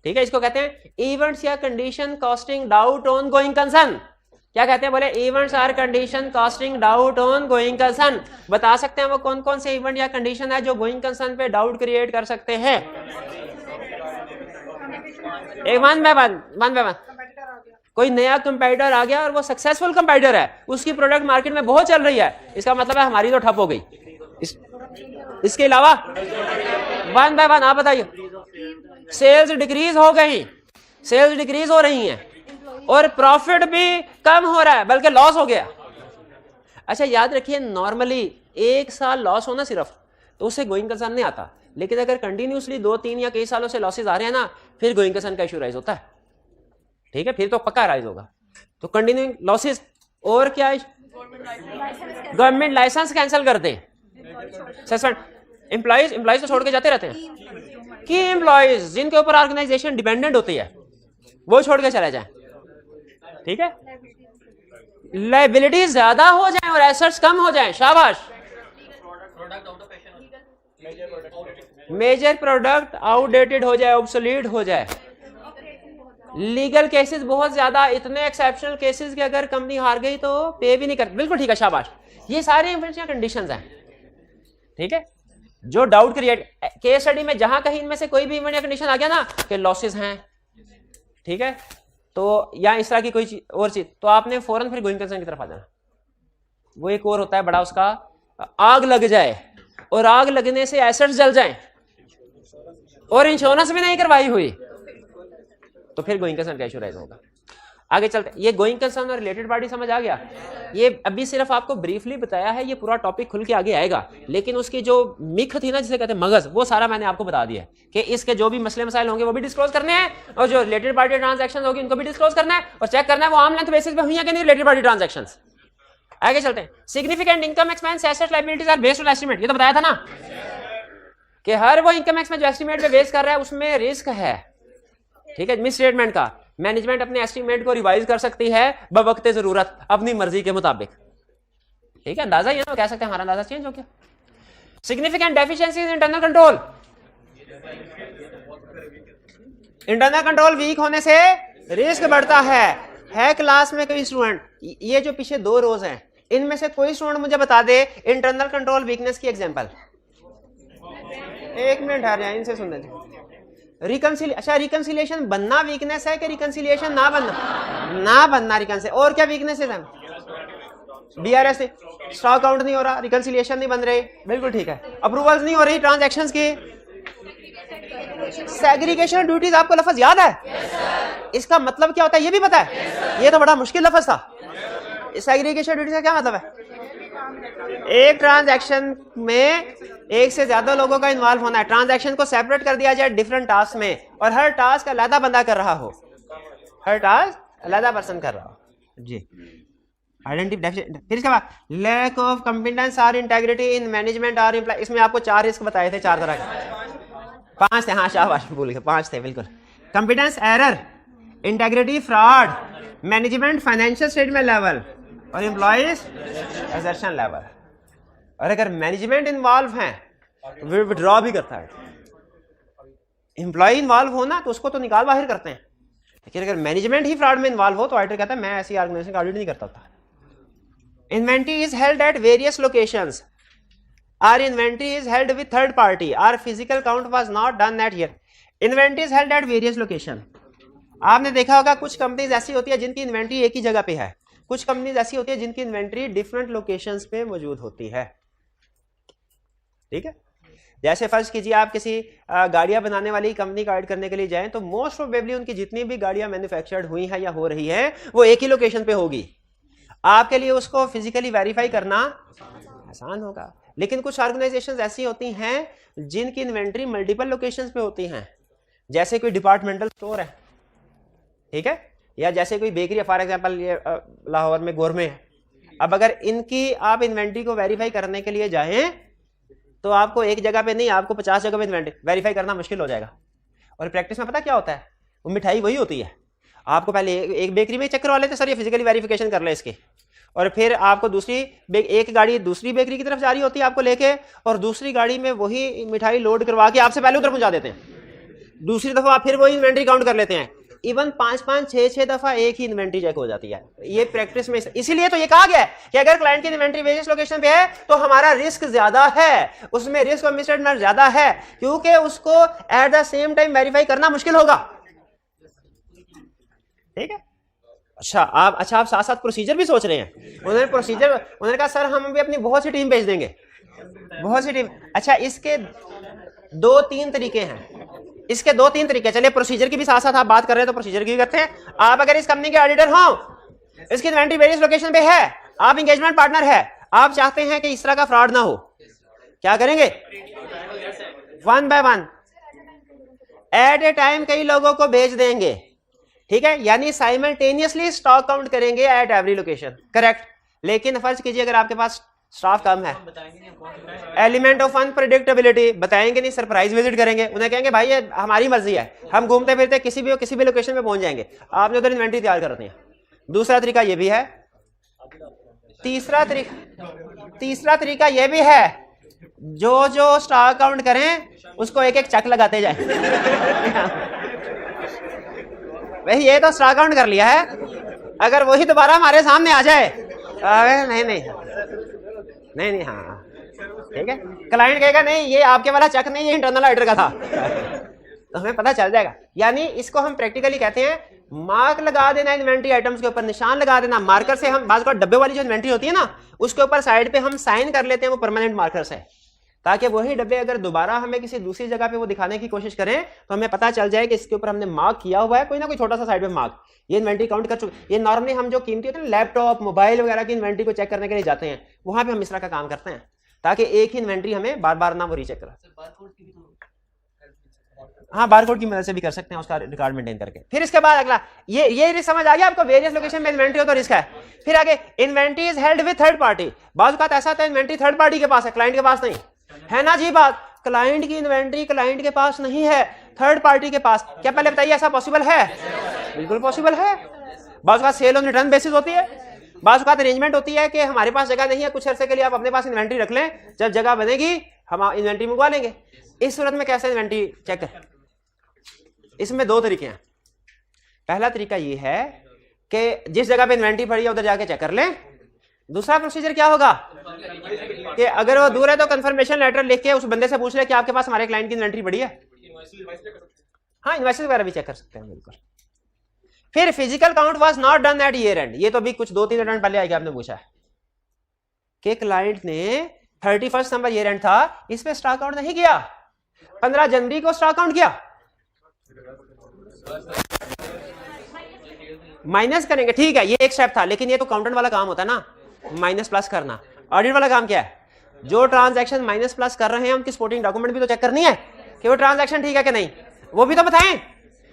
ठीक है, इसको कहते हैं इवेंट्स या condition casting doubt on going concern. क्या कहते हैं? बोले events or condition casting doubt on going concern. बता सकते हैं वो कौन कौन से इवेंट या कंडीशन है जो गोइंग कंसर्न पे डाउट क्रिएट कर सकते हैं? एक वन बाय वन। कोई नया कंपीटर आ गया और वो सक्सेसफुल कंपीटर है, उसकी प्रोडक्ट मार्केट में बहुत चल रही है, इसका मतलब है हमारी तो ठप हो गई। इसके अलावा वन बाय वन आप बताइए। सेल्स डिक्रीज हो गई, सेल्स डिक्रीज हो रही हैं और प्रॉफिट भी कम हो रहा है, बल्कि लॉस हो गया। अच्छा याद रखिए, नॉर्मली एक साल लॉस होना सिर्फ, तो उससे गोइंग कंसर्न नहीं आता। लेकिन अगर कंटिन्यूसली 2-3 या कई सालों से लॉसेज आ रहे हैं ना, फिर गोइंग कंसर्न का इशू राइज होता है। ठीक है, फिर तो पक्का राइज होगा। तो कंटिन्यूइंग लॉसेज और क्या है, गवर्नमेंट लाइसेंस कैंसिल कर दे, सस्पेंड, एम्प्लॉइज तो छोड़ के जाते रहते हैं, की एम्प्लॉइज जिनके ऊपर ऑर्गेनाइजेशन डिपेंडेंट होती है वो छोड़ के चले जाए। ठीक है, लायबिलिटीज ज्यादा हो जाए और एसेट्स कम हो जाए, शाबाश। मेजर प्रोडक्ट आउटडेटेड हो जाए, ऑब्सोलीट हो जाए। लीगल केसेस बहुत ज्यादा, इतने एक्सेप्शनल केसेस कि अगर कंपनी हार गई तो पे भी नहीं कर, बिल्कुल ठीक है, शाबाश। ये सारे कंडीशंस हैं। ठीक है, जो डाउट क्रिएट केस स्टडी में जहां कहीं इनमें से कोई भी इवेंट या कंडीशन आ गया ना कि लॉसेस हैं, ठीक है, तो या इस तरह की कोई चीज और चीज, तो आपने फौरन फिर गोइंग कंसर्न की तरफ आ जाना। वो एक और होता है बड़ा, उसका आग लग जाए और आग लगने से एसेट्स जल जाए और इंश्योरेंस भी नहीं करवाई हुई, तो फिर गोइंग कंसर्न का इशू राइज होगा। आगे चलते, ये गोइंग कंसर्न और रिलेटेड पार्टी समझ आ गया। ये अभी सिर्फ आपको ब्रीफली बताया है, ये पूरा टॉपिक खुल के आगे आएगा, लेकिन उसकी जो मिख थी ना, जिसे कहते हैं मगज, वो सारा मैंने आपको बता दिया है कि इसके जो भी मसले मसाइल होंगे वो भी डिस्क्लोज करने हैं, और जो रिलेटेड पार्टी ट्रांजैक्शन होगी उनको भी डिस्क्लोज करना है, और चेक करना है वो आर्म लेंथ बेसिस पे हुई है कि नहीं रिलेटेड पार्टी ट्रांजैक्शन। आगे चलते हैं, significant income expense asset liabilities are based on estimate, ये तो बताया था ना कि हर वो इनकम एक्सपेंस जो एस्टिमेट पे बेस कर रहा है उसमें रिस्क है। ठीक है, मिस स्टेटमेंट का मैनेजमेंट अपने एस्टीमेट को रिवाइज कर सकती है बवक्ते जरूरत अपनी मर्जी के मुताबिक। ठीक है, अंदाजा ये ना कह सकते हैं हमारा अंदाजा चेंज हो गया। Significant deficiency in internal control, internal control weak होने से रिस्क बढ़ता है क्लास में कोई स्टूडेंट, ये जो पीछे 2 रोज हैं इनमें से कोई स्टूडेंट मुझे बता दे इंटरनल कंट्रोल वीकनेस की एग्जांपल। 1 मिनट ठहर जाए, इनसे सुन लेते। अच्छा, रिकंसिलिएशन बनना वीकनेस है कि रिकंसिलिएशन ना बनना रिकंसिलिएशन, और क्या वीकनेस है? बीआरएस स्टॉक काउंट नहीं हो रहा, रिकंसिलिएशन नहीं बन रही, बिल्कुल ठीक है। अप्रूवल्स नहीं हो रही ट्रांजैक्शंस की, सेग्रीगेशन ड्यूटीज, आपको लफ्ज याद है? इसका मतलब क्या होता है ये भी पता है? ये तो बड़ा मुश्किल लफ्ज था। सेग्रीगेशन ड्यूटीज का क्या मतलब है? एक ट्रांजैक्शन में एक से ज्यादा लोगों का इन्वॉल्व होना है, ट्रांजैक्शन को सेपरेट कर दिया जाए डिफरेंट टास्क में, और हर टास्क अलग बंदा कर रहा हो, हर टास्क अलग पर्सन कर रहा हो जी। फिर इसके बाद लैक ऑफ कॉम्पिटेंस और इंटेग्रिटी इन मैनेजमेंट और एम्प्लॉय, इसमें आपको 4 रिस्क बताए थे, 4 तरह के, 5 थे, हाँ शाबाश भूल गए, 5 थे बिल्कुल। Competence error, integrity fraud, management financial statement level और एम्प्लॉयज असर्शन लेवल। और अगर मैनेजमेंट इन्वॉल्व है तो विड्रॉ भी करता है, एम्प्लॉय इन्वॉल्व हो ना तो उसको तो निकाल बाहर करते हैं, लेकिन अगर मैनेजमेंट ही फ्रॉड में इन्वॉल्व हो तो ऑडिटर कहता है मैं ऐसी ऑर्गेनाइजेशन का ऑडिट नहीं करता था। Inventory is held at various locations, or inventory is held with third party, or physical count was not done at here. Inventory is held at various location, आपने देखा होगा कुछ कंपनीज ऐसी होती है जिनकी इन्वेंटरी एक ही जगह पे है, कुछ कंपनीज ऐसी होती है जिनकी इन्वेंटरी डिफरेंट लोकेशंस पे मौजूद होती है। ठीक है, जैसे फर्ज कीजिए आप किसी गाड़ियां बनाने वाली कंपनी का ऑडिट करने के लिए जाएं तो मोस्ट प्रोबेबली उनकी जितनी भी गाड़ियां मैन्युफैक्चर्ड हुई हैं या हो रही हैं वो एक ही लोकेशन पे होगी, आपके लिए उसको फिजिकली वेरीफाई करना आसान होगा। लेकिन कुछ ऑर्गेनाइजेशंस ऐसी होती हैं जिनकी इन्वेंटरी मल्टीपल लोकेशंस पे होती हैं, जैसे कोई डिपार्टमेंटल स्टोर है, ठीक है, या जैसे कोई बेकरी, फॉर एग्जांपल ये लाहौर में गोरमे है। अब अगर इनकी आप इन्वेंटरी को वेरीफाई करने के लिए जाएं तो आपको एक जगह पे नहीं, आपको 50 जगह पे इन्वेंटरी वेरीफाई करना मुश्किल हो जाएगा। और प्रैक्टिस में पता क्या होता है, वो मिठाई वही होती है, आपको पहले एक बेकरी में चक्कर वाले थे सर ये फिजिकली वेरिफिकेशन कर ले इसके, और फिर आपको दूसरी एक गाड़ी दूसरी बेकरी की तरफ जा रही होती है आपको लेके, और दूसरी गाड़ी में वही मिठाई लोड करवा के आपसे पहले उधर पहुंचा देते हैं, दूसरी दफा आप फिर वही इन्वेंटरी काउंट कर लेते हैं। इवन 5-5, 6-6 दफा एक ही इन्वेंटरी चेक हो जाती है। ये प्रैक्टिस में, इसीलिए तो ये कहा गया है कि अगर क्लाइंट की इन्वेंटरी वेरियस लोकेशन पे है तो हमारा रिस्क ज्यादा है, उसमें रिस्क और मिसस्टेटमेंट ज्यादा है, क्योंकि उसको at the same time verify करना मुश्किल होगा। ठीक है, अच्छा आप साथ साथ प्रोसीजर भी सोच रहे हैं। उन्होंने कहा सर हम भी अपनी बहुत सी टीम भेज देंगे, बहुत सी टीम। अच्छा, इसके 2-3 तरीके हैं, इसके 2-3 तरीके। चलिए प्रोसीजर की भी साथ साथ आप बात कर रहे हैं तो प्रोसीजर की भी करते हैं। आप अगर इस कंपनी के ऑडिटर हो, इसकी इन्वेंटरी वेरियस लोकेशन पे है, आप एंगेजमेंट पार्टनर है, आप चाहते हैं कि इस तरह का फ्रॉड ना हो, क्या करेंगे? 1 बाय 1 एट ए टाइम कई लोगों को भेज देंगे, ठीक है, यानी साइमल्टेनियसली स्टॉक काउंट करेंगे एट एवरी लोकेशन, करेक्ट। लेकिन फर्ज कीजिए अगर आपके पास स्टाफ कम है, एलिमेंट ऑफ अनप्रेडिक्टेबिलिटी, बताएंगे नहीं, सरप्राइज विजिट करेंगे, उन्हें कहेंगे भाई ये हमारी मर्जी है, हम घूमते फिरते किसी भी लोकेशन पे पहुंच जाएंगे, आपने उधर इन्वेंटरी तैयार कर रखनी है। दूसरा तरीका ये भी है, तीसरा तरीका ये भी है, जो स्टॉक काउंट करें उसको एक एक चेक लगाते जाए। वही ये तो स्टॉक काउंट कर लिया है, अगर वही दोबारा हमारे सामने आ जाए, नहीं, हाँ ठीक है, क्लाइंट कहेगा नहीं ये आपके वाला चेक नहीं, ये इंटरनल ऑडिटर का था। तो हमें पता चल जाएगा। यानी इसको हम प्रैक्टिकली कहते हैं मार्क लगा देना, इन्वेंटरी आइटम्स के ऊपर निशान लगा देना, मार्कर से हम बात कर, डब्बे वाली जो इन्वेंटरी होती है ना उसके ऊपर साइड पे हम साइन कर लेते हैं, वो परमानेंट मार्कर से, ताकि वही डब्बे अगर दोबारा हमें किसी दूसरी जगह पे वो दिखाने की कोशिश करें तो हमें पता चल जाए कि इसके ऊपर हमने मार्क किया हुआ है, कोई ना कोई छोटा सा साइड पे मार्क, ये इन्वेंटरी काउंट कर चुके। ये नॉर्मली हम जो कीमती होते हैं लैपटॉप मोबाइल वगैरह की इन्वेंटरी को चेक करने के लिए जाते हैं, वहां पे हम इस तरह का काम करते हैं ताकि एक ही इन्वेंटरी हमें बार बार ना वो रीचेक करा। हाँ, बारकोड की मदद से भी कर सकते हैं उसका रिकॉर्ड मेंटेन करके। फिर इसके बाद अगला ये समझ आ गया आपको, वेरियस लोकेशन में इन्वेंटरी हो तो रिस्क है। फिर आगे inventory is held with third party. बात का ऐसा होता है इन्वेंटरी थर्ड पार्टी के पास है, क्लाइंट के पास नहीं है ना जी। बात क्लाइंट की इन्वेंटरी क्लाइंट के पास नहीं है, थर्ड पार्टी के पास। क्या पहले बताइए ऐसा पॉसिबल है? बिल्कुल पॉसिबल है। बात का सेल ऑन रिटर्न बेसिस होती है, बात का अरेंजमेंट होती है कि हमारे पास जगह नहीं है, कुछ अरसे के लिए आप अपने पास इन्वेंटरी रख लें, जब जगह बनेगी हम इन्वेंटरी मंगवा लेंगे। इस सूरत में कैसे इन्वेंटरी चेक करें? इसमें दो तरीके हैं। पहला तरीका ये है कि जिस जगह पे इन्वेंटरी पड़ी है उधर जाके चेक कर लें। दूसरा प्रोसीजर क्या होगा कि अगर वो दूर है तो कंफर्मेशन लेटर लिख के उस बंदे से पूछ ले कि आपके पास हमारे क्लाइंट की इन्वेंटरी पड़ी है। हाँ, इनवॉइसेस वगैरह भी चेक कर सकते हैं, बिल्कुल। फिर physical count was not done eight year and. ये तो भी कुछ 2-3 अटेम्प्ट पहले आएगा, आपने पूछा कि क्लाइंट ने 31 दिसंबर ईयर एंड था, इस पे स्टॉक काउंट नहीं किया, 15 जनवरी को स्टॉक काउंट किया, माइनस करेंगे, ठीक है, ये एक स्टेप था। लेकिन ये तो काउंटेंट वाला काम होता है ना, माइनस प्लस करना। ऑडिट वाला काम क्या है? जो ट्रांजैक्शन माइनस प्लस कर रहे हैं उनकी सपोर्टिंग डॉक्यूमेंट भी तो चेक करनी है कि वो ट्रांजैक्शन ठीक है कि नहीं, वो भी तो बताएं।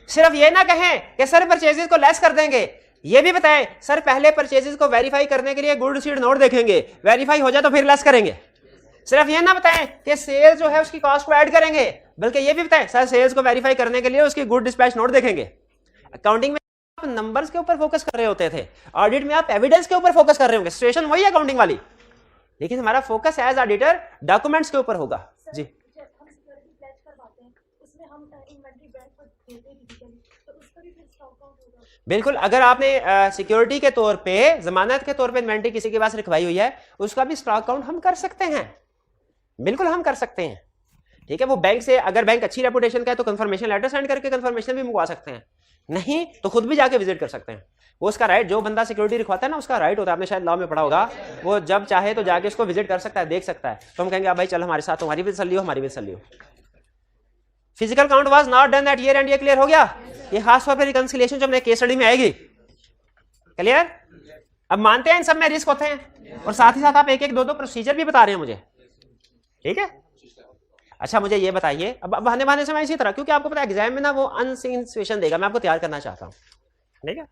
सिर्फ ये ना कहें कि सर परचेजेस को लेस कर देंगे, ये भी बताएं सर पहले परचेजेस को वेरीफाई करने के लिए गुड रिसीट नोट देखेंगे, वेरीफाई हो जाए तो फिर लेस करेंगे। सिर्फ ये ना बताएं कि सेल्स जो है उसकी कॉस्ट को ऐड करेंगे, बल्कि ये भी बताएं सर सेल्स को वेरीफाई करने के लिए उसकी गुड डिस्पैच नोट देखेंगे। अकाउंटिंग में आप नंबर्स के ऊपर फोकस कर रहे होते थे, ऑडिट में आप एविडेंस के ऊपर फोकस कर रहे होंगे। सिचुएशन वही है अकाउंटिंग वाली, लेकिन हमारा फोकस एज ऑडिटर डॉक्यूमेंट्स के ऊपर होगा। जी बिल्कुल, अगर आपने सिक्योरिटी के तौर पे जमानत के तौर पे इन्वेंटरी किसी के पास रखवाई हुई है, उसका भी स्टॉक काउंट हम कर सकते हैं, बिल्कुल हम कर सकते हैं। ठीक है, वो बैंक से अगर बैंक अच्छी रेपुटेशन का है तो कंफर्मेशन लेटर सेंड करके कंफर्मेशन भी मंगवा सकते हैं, नहीं तो खुद भी जाके विजिट कर सकते हैं। वो उसका राइट, जो बंदा सिक्योरिटी रखवाता है ना उसका राइट होता है, आपने शायद लॉ में पढ़ा होगा, वो जब चाहे तो जाके उसको विजिट कर सकता है, देख सकता है। तो हम कहेंगे भाई चल हमारे साथ, तुम्हारी भी तसल्ली हो हमारी भी तसल्ली हो। Physical count was not done eight year and, ये क्लियर हो गया। ये खास तौर पर रिकंसिलिएशन जो अपने केस स्टडी में आएगी, क्लियर। अब मानते हैं इन सब में रिस्क होते हैं, और साथ ही साथ आप एक एक दो प्रोसीजर भी बता रहे हैं मुझे, ठीक है। अच्छा मुझे ये बताइए, अब बहाने बहाने से मैं इसी तरह, क्योंकि आपको पता है एग्जाम में ना वो अनसीन सिचुएशन देगा, मैं आपको तैयार करना चाहता हूँ, ठीक है।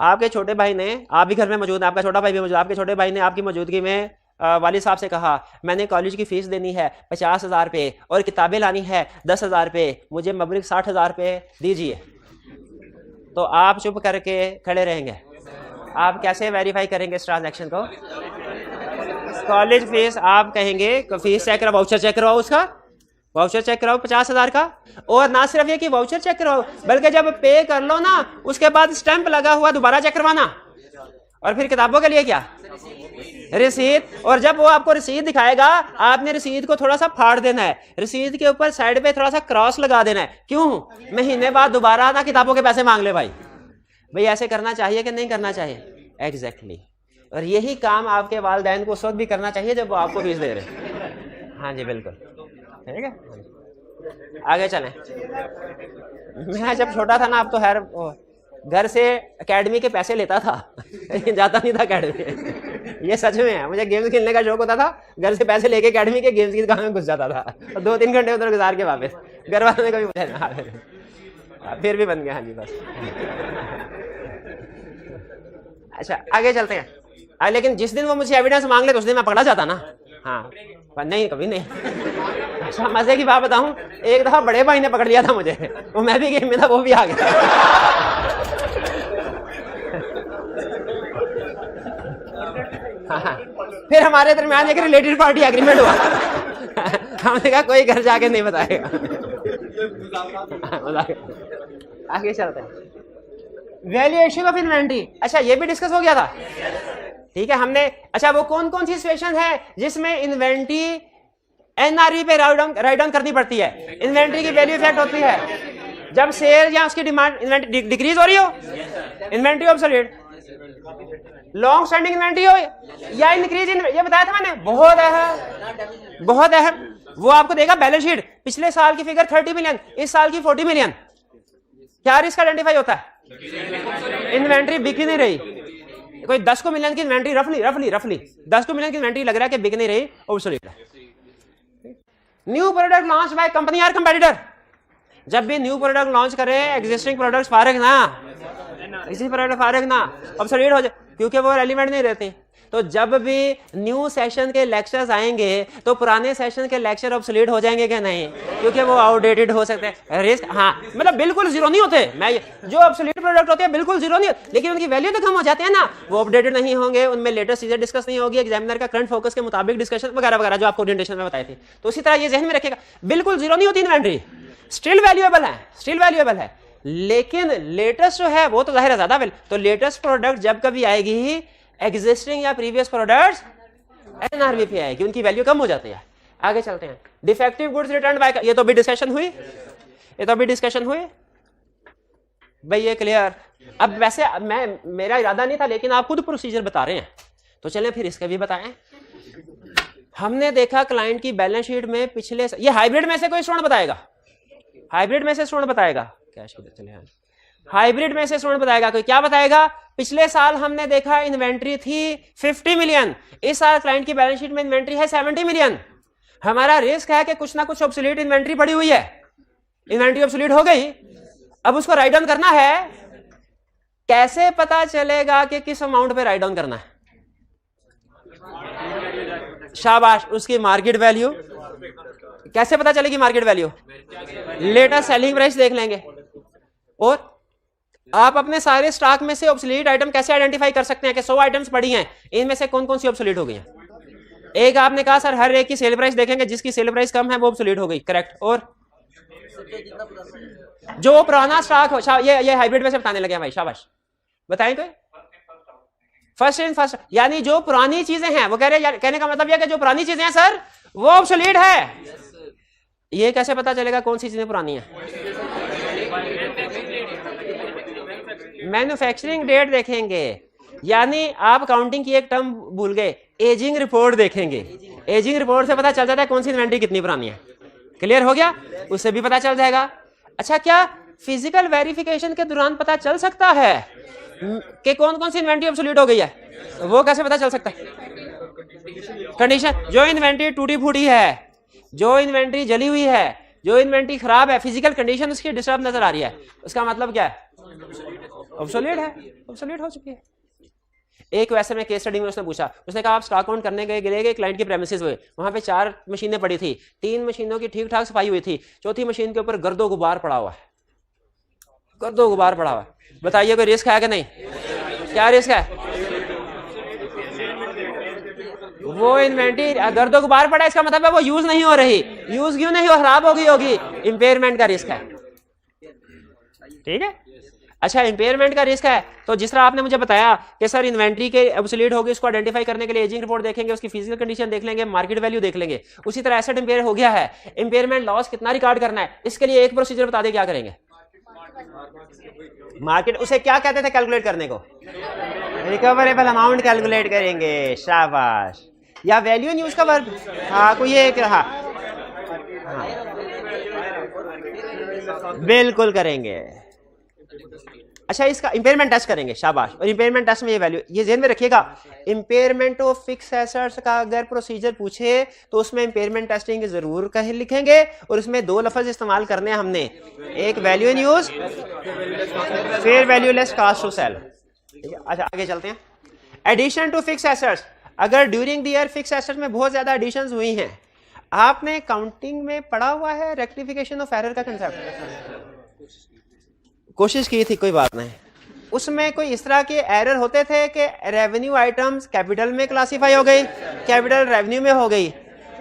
आपके छोटे भाई ने, आप भी घर में मौजूद, आपका छोटा भाई भी मौजूद, आपके छोटे भाई ने आपकी मौजूदगी में वालिद साहब से कहा मैंने कॉलेज की फीस देनी है 50,000 रुपये और किताबें लानी है 10,000 रुपये, मुझे मबलिग 60,000 रुपये दीजिए। तो आप चुप करके खड़े रहेंगे, आप कैसे वेरीफाई करेंगे इस ट्रांजैक्शन को? कॉलेज फीस आप कहेंगे फीस चेक कराओ, वाउचर चेक करवाओ, उसका वाउचर चेक कराओ 50,000 का। और ना सिर्फ ये कि वाउचर चेक कराओ, बल्कि जब पे कर लो ना उसके बाद स्टैंप लगा हुआ दोबारा चेक करवाना। और फिर किताबों के लिए क्या? रसीद। और जब वो आपको रसीद दिखाएगा आपने रसीद को थोड़ा सा फाड़ देना है, रसीद के ऊपर साइड पे थोड़ा सा क्रॉस लगा देना है। क्यों? महीने बाद दोबारा ना किताबों के पैसे मांग ले भाई ऐसे करना चाहिए कि नहीं करना चाहिए? एग्जैक्टली। और यही काम आपके वालिदैन को उस वक्त भी करना चाहिए जब वो आपको फीस दे रहे। हाँ जी बिल्कुल, ठीक है। आगे चलें। मैं जब छोटा था ना, अब तो खैर घर से एकेडमी के पैसे लेता था, लेकिन जाता नहीं था एकेडमी। ये सच में है, मुझे गेम्स खेलने का शौक होता था, घर से पैसे लेके एकेडमी के गेम्स की दुकान में घुस जाता था और 2-3 घंटे उधर गुजार के वापस, घर वालों ने कभी पूछा फिर भी बन गया। हाँ जी बस। अच्छा आगे चलते हैं। लेकिन जिस दिन वो मुझे एविडेंस मांग ले तो उस दिन मैं पकड़ा जाता ना। हाँ नहीं कभी नहीं। अच्छा मजे की बात बताऊं, एक दफा बड़े भाई ने पकड़ लिया था मुझे, वो मैं भी गेम में था, वो भी आ गया। हाँ, फिर हमारे दरमियान एक रिलेटेड पार्टी एग्रीमेंट हुआ। हमने कहा कोई घर जाके नहीं बताएगा। आगे चलते हैं। वैल्यूएशन ऑफ इन्वेंटरी, अच्छा ये भी डिस्कस हो गया था, ठीक है हमने। अच्छा वो कौन कौन सी सिचुएशन है जिसमें इन्वेंटरी एनआरवी पे राइट डाउन करनी पड़ती है? इन्वेंटरी की वैल्यू इफेक्ट होती है जब सेल या उसकी डिमांड इन्वेंटरी डिक्रीज हो रही हो, inventory obsolete, long standing inventory हो या इंक्रीज इन, ये बताया था मैंने, बहुत अहम, बहुत अहम। वो आपको देगा बैलेंस शीट, पिछले साल की फिगर 30 मिलियन, इस साल की 40 मिलियन, क्या रिस्क आइडेंटिफाई होता है? इन्वेंटरी बिक ही नहीं रही, कोई 10 को मिलियन की इन्वेंटरी रफली 10 को मिलियन की इन्वेंटरी लग रहा है कि बिक नहीं रही, ऑब्सोलीट है। New product launch by company और कंपेटिटर, जब भी न्यू प्रोडक्ट लॉन्च करें एग्जिस्टिंग प्रोडक्ट्स फारग ना, इसी प्रोडक्ट फारग ना, ऑब्सोलीट हो जाए क्योंकि वो रेलिवेंट नहीं रहती। तो जब भी न्यू सेशन के लेक्चर्स आएंगे तो पुराने सेशन के लेक्चर ऑब्सोलीट हो जाएंगे क्या? नहीं, क्योंकि वो आउटडेटेड हो सकते हैं। रिस्क हाँ मतलब बिल्कुल जीरो नहीं होते, मैं जो ऑब्सोलीट प्रोडक्ट होते हैं बिल्कुल जीरो नहीं होते, लेकिन उनकी वैल्यू तो कम हो जाते हैं ना, वो अपडेटेड नहीं होंगे, उनमें लेटेस्ट चीजें डिस्कस नहीं होगी, एग्जामिनर का करंट फोकस के मुताबिक डिस्कशन वगैरह वगैरह जो आपको ओरिएंटेशन में बताई थी। तो उसी तरह ये ज़हन में रखेगा, बिल्कुल जीरो नहीं होती इन्वेंटरी, स्टिल वैल्यूएबल है, स्टिल वैल्यूएबल है, लेकिन लेटेस्ट जो है वो तो जाहिर है ज्यादा वैल्यू। तो लेटेस्ट प्रोडक्ट जब कभी आएगी एग्जिस्टिंग या प्रीवियस प्रोडक्ट्स एनआरवी पे आएगी, उनकी वैल्यू कम हो जाती है। आगे चलते हैं। डिफेक्टिव गुड्स रिटर्न बाय, ये तो अभी डिस्कशन हुई, भाई ये क्लियर। अब वैसे मेरा इरादा नहीं था, लेकिन आप खुद प्रोसीजर बता रहे हैं तो चलें फिर इसका भी बताएं। हमने देखा क्लाइंट की बैलेंस शीट में पिछले, ये हाइब्रिड में से कोई स्टूडेंट बताएगा, हाइब्रिड में से स्टूडेंट बताएगा, कैश की चले हाइब्रिड में से स्टूडेंट बताएगा, कोई क्या बताएगा? पिछले साल हमने देखा इन्वेंट्री थी 50 मिलियन, इस साल क्लाइंट की बैलेंस शीट में इन्वेंट्री है 70 मिलियन। हमारा रिस्क है कि कुछ ना कुछ ऑब्सोलीट इन्वेंट्री पड़ी हुई है, इन्वेंट्री ऑब्सोलीट हो गई, अब उसको राइट डाउन करना है। कैसे पता चलेगा कि किस अमाउंट पे राइट डाउन करना है? शाबाश, उसकी मार्केट वैल्यू। कैसे पता चलेगी market value? Latest selling price देख लेंगे। और आप अपने सारे स्टॉक में से ऑब्सोलीट आइटम कैसे आइडेंटिफाई कर सकते हैं कि 100 आइटम्स पड़ी हैं, इनमें से कौन कौन सी ऑब्सोलीट हो गई हैं? एक आपने कहा सर हर एक की सेल प्राइस देखेंगे, जिसकी सेल प्राइस कम है वो ऑब्सोलीट हो गई, करेक्ट। और जो पुराना स्टॉक हो, ये हाइब्रिड में से बताने लगे भाई, शाबाश, बताएं कोई। फर्स्ट इन फर्स्ट, यानी जो पुरानी चीजें हैं, वो कह रहे हैं, कहने का मतलब यह कि जो पुरानी चीजें हैं सर वो ऑब्सोलीट है। ये कैसे पता चलेगा कौन सी चीजें पुरानी है? मैन्युफैक्चरिंग डेट देखेंगे, यानी आप काउंटिंग की एक टर्म भूल गए, एजिंग रिपोर्ट देखेंगे। एजिंग रिपोर्ट से पता चल जाता है कौन सी इन्वेंटरी कितनी पुरानी है। क्लियर हो गया? उससे भी पता चल जाएगा। अच्छा, क्या फिजिकल वेरिफिकेशन के दौरान पता चल सकता है कि कौन कौन सी इन्वेंटरी ऑब्सोलीट हो गई है? वो कैसे पता चल सकता है? कंडीशन, जो इन्वेंटरी टूटी फूटी है, जो इन्वेंटरी जली हुई है, जो इन्वेंटरी खराब है, फिजिकल कंडीशन उसकी डिस्टर्ब नजर आ रही है, उसका मतलब क्या है? ऑब्सोलीट है, ऑब्सोलीट हो चुकी है। एक वैसे में केस स्टडी में उसने पूछा, उसने कहा आप स्टॉक काउंट करने गए क्लाइंट के प्रेमिसेस हुए, वहां पे 4 मशीनें पड़ी थी, 3 मशीनों की ठीक ठाक सफाई हुई थी, चौथी मशीन के ऊपर गर्दो गुबार पड़ा हुआ है, गर्दो गुबार पड़ा हुआ है। बताइए कोई रिस्क है कि नहीं? क्या रिस्क है? वो इन्वेंटरी गर्दो गुबार पड़ा, इसका मतलब है वो यूज नहीं हो रही। यूज क्यों नहीं हो? खराब हो गई होगी, इंपेयरमेंट का रिस्क है। ठीक है। अच्छा, इंपेयरमेंट का रिस्क है, तो जिस तरह आपने मुझे बताया कि सर इन्वेंटरी के ऑब्सोलीट होगी, उसको आइडेंटिफाई करने के लिए एजिंग रिपोर्ट देखेंगे, उसकी फिजिकल कंडीशन देख लेंगे, मार्केट वैल्यू देख लेंगे। उसी तरह एसेट इंपेयर हो गया है, इंपेयरमेंट लॉस कितना रिकॉर्ड करना है, इसके लिए एक प्रोसीजर बता दे, क्या करेंगे? मार्केट, उसे क्या कहते थे कैलकुलेट करने को? रिकवरेबल अमाउंट कैलकुलेट करेंगे, शाबाश। या वैल्यू न्यूज का वर्ग, हाँ कोई एक, हाँ बिल्कुल करेंगे। अच्छा, इसका इंपेयरमेंट टेस्ट करेंगे, शाबाश। और इंपेयरमेंट टेस्ट में ये वैल्यू, ये ध्यान में रखिएगा, इंपेयरमेंट ऑफ फिक्स एसेट्स का अगर प्रोसीजर पूछे तो उसमें इंपेयरमेंट टेस्टिंग जरूर कहीं लिखेंगे, और उसमें दो लफ्ज इस्तेमाल करने हैं हमने, एक value in use, fair value less cost to sell. अच्छा आगे चलते हैं। एडिशन टू फिक्स एसेट्स, अगर during the year fix assets में बहुत ज्यादा एडिशंस हुई हैं, आपने काउंटिंग में पढ़ा हुआ है रेक्टिफिकेशन ऑफ एरर का कंसेप्ट, कोशिश की थी, कोई बात नहीं। उसमें कोई इस तरह के एरर होते थे कि रेवेन्यू आइटम्स कैपिटल में क्लासिफाई हो गई, कैपिटल रेवेन्यू में हो गई।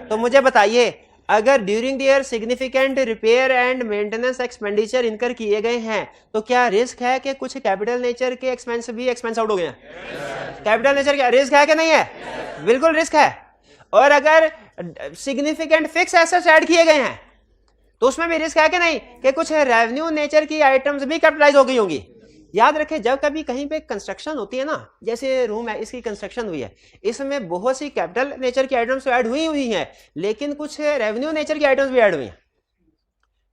तो मुझे बताइए, अगर during the year significant repair and maintenance expenditure इनकर किए गए हैं, तो क्या रिस्क है कि कुछ कैपिटल नेचर के एक्सपेंस भी एक्सपेंस आउट हो गए हैं? कैपिटल नेचर का रिस्क है कि नहीं है? बिल्कुल रिस्क है। और अगर सिग्निफिकेंट फिक्स एसेट्स ऐड किए गए हैं तो उसमें भी रिस्क है कि नहीं कि कुछ रेवेन्यू नेचर की आइटम्स भी कैपिटलाइज हो गई होंगी। याद रखें, जब कभी कहीं पे कंस्ट्रक्शन होती है ना, जैसे रूम है, इसकी कंस्ट्रक्शन हुई है, इसमें बहुत सी कैपिटल नेचर की आइटम्स तो ऐड हुई हैं, लेकिन कुछ रेवेन्यू नेचर की आइटम्स भी ऐड हुई हैं,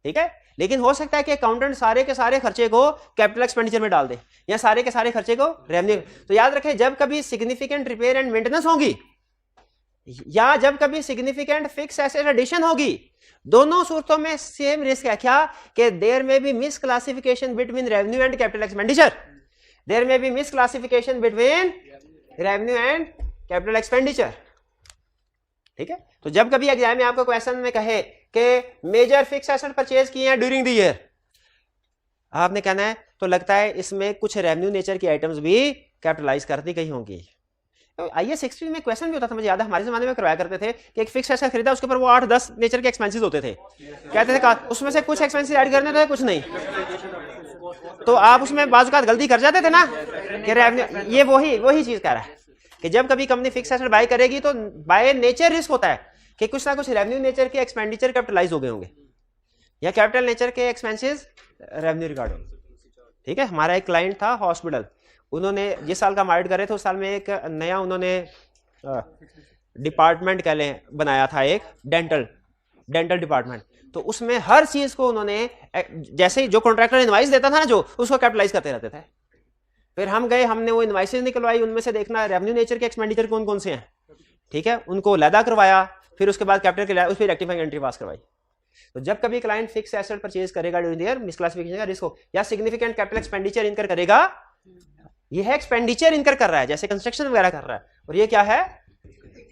ठीक है। लेकिन हो सकता है कि अकाउंटेंट सारे के सारे खर्चे को कैपिटल एक्सपेंडिचर में डाल दे, या सारे के सारे खर्चे को रेवेन्यू। तो याद रखें, जब कभी सिग्निफिकेंट रिपेयर एंड मेंटेनेंस होगी, या जब कभी सिग्निफिकेंट फिक्स एसेट एडिशन होगी, दोनों सूरतों में सेम रिस्क है। क्या? कि there may be misclassification between revenue and capital expenditure, there may be misclassification between revenue and capital expenditure, ठीक है। तो जब कभी एग्जाम में आपको क्वेश्चन में कहे कि मेजर फिक्स एसेट परचेज किए हैं ड्यूरिंग द ईयर, आपने कहना है तो लगता है इसमें कुछ रेवेन्यू नेचर की आइटम्स भी कैपिटलाइज कर दी गई होंगी। तो आईए 16 में क्वेश्चन भी होता था, मुझे याद है हमारे जमाने में करवाया करते थे कि एक फिक्स एसेट खरीदा, उसके ऊपर वो 8-10 नेचर के एक्सपेंसेस होते थे, कहते थे उसमें से कुछ एक्सपेंसेस ऐड करने थे, कुछ नहीं। तो आप उसमें बाज़-औक़ात गलती कर जाते थे ना कि रेवेन्यू, ये वही चीज कह रहा है कि जब कभी कंपनी फिक्स एसेट बाय करेगी तो बाय नेचर रिस्क होता है कि कुछ ना कुछ रेवेन्यू नेचर के एक्सपेंडिचर कैपिटलाइज हो गए होंगे, या कैपिटल नेचर के एक्सपेंसेस रेवेन्यू रिकॉर्ड होंगे, ठीक है। हमारा एक क्लाइंट था हॉस्पिटल, उन्होंने जिस साल का ऑडिट करे थे उस साल में एक नया उन्होंने डिपार्टमेंट कह लें बनाया था, एक डेंटल डिपार्टमेंट। तो उसमें हर चीज को उन्होंने, जैसे ही जो कॉन्ट्रैक्टर इनवाइस देता था ना, जो उसको कैपिटलाइज करते रहते थे। फिर हम गए, हमने वो इनवाइसेस निकलवाई, उनमें से देखना रेवेन्यू नेचर के एक्सपेंडिचर कौन कौन से हैं, ठीक है, उनको लैदा करवाया, फिर उसके बाद कैपिटल के उस पर रेक्टिफाइंग एंट्री पास करवाई। तो जब कभी क्लाइंट फिक्स एसेट परचेज करेगा ड्यूरिंग द ईयर, मिसक्लासिफिकेशन का रिस्क हो, या सिग्निफिकेंट कैपिटल एक्सपेंडिचर इनकर करेगा, ये है एक्सपेंडिचर इनकर कर रहा है, जैसे कंस्ट्रक्शन वगैरह कर रहा है, और ये क्या है,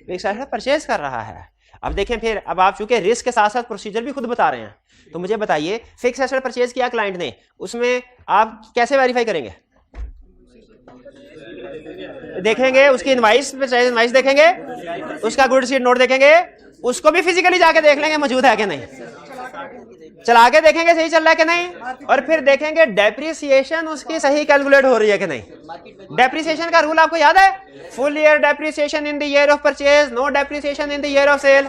फिक्स एसेट परचेज कर रहा है। अब देखें, फिर अब आप चूंकि रिस्क के साथ साथ प्रोसीजर भी खुद बता रहे हैं, तो मुझे बताइए फिक्स एसेट परचेज किया क्लाइंट ने, उसमें आप कैसे वेरीफाई करेंगे? देखेंगे उसकी इनवाइस देखेंगे, उसका गुड शीट नोट देखेंगे, उसको भी फिजिकली जाके देख लेंगे मौजूद है कि नहीं, चला के देखेंगे सही चल रहा है कि नहीं, और फिर देखेंगे डेप्रिसिएशन उसकी सही कैलकुलेट हो रही है कि नहीं। डेप्रिसिएशन का रूल आपको याद है, full year depreciation in the year of purchase, no depreciation in the year of sale,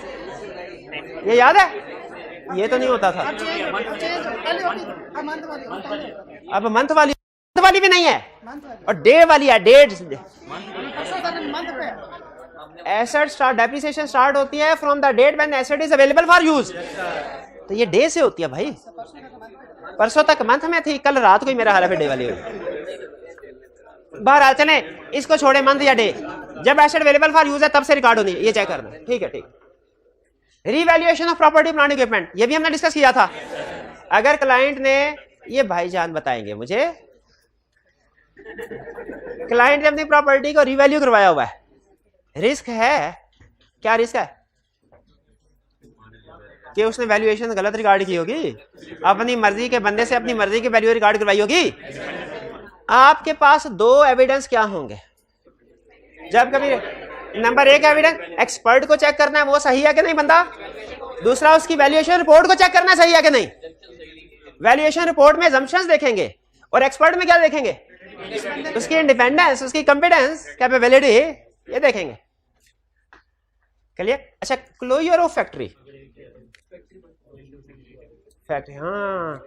ये याद है? ये तो नहीं होता था। अब मंथ वाली भी नहीं है, और डे वाली है, date. Asset start, depreciation start होती है from the date when asset is available for use, तो ये डे से होती है भाई। परसों तक मंथ में थी, कल रात को ही मेरा हाल है डे वाली हुई। बहरहाल चले, इसको छोड़े, मंथ या डे, जब एसेट अवेलेबल फॉर यूज है तब से रिकॉर्ड होनी है, ये चेक करना, ठीक है, ठीक। Revaluation of property plant equipment, ये भी हमने डिस्कस किया था। अगर क्लाइंट ने, ये भाईजान बताएंगे मुझे, क्लाइंट ने अपनी प्रॉपर्टी को रीवैल्यू करवाया हुआ है, रिस्क है, क्या रिस्क है कि उसने वैल्यूएशन गलत रिकॉर्ड की होगी, अपनी मर्जी के बंदे से अपनी मर्जी की वैल्यू रिकॉर्ड करवाई होगी। आपके पास दो एविडेंस क्या होंगे जब कभी? नंबर एक एविडेंस, एक्सपर्ट को चेक करना है वो सही है कि नहीं बंदा, दूसरा उसकी वैल्यूएशन रिपोर्ट को चेक करना सही है कि नहीं। वैल्यूएशन रिपोर्ट में assumptions देखेंगे, और एक्सपर्ट में क्या देखेंगे? उसकी इंडिपेंडेंस, उसकी कॉम्पिटेंस, कैपेबिलिटी, ये देखेंगे। क्लियर? अच्छा, क्लोजर ऑफ फैक्ट्री, हाँ,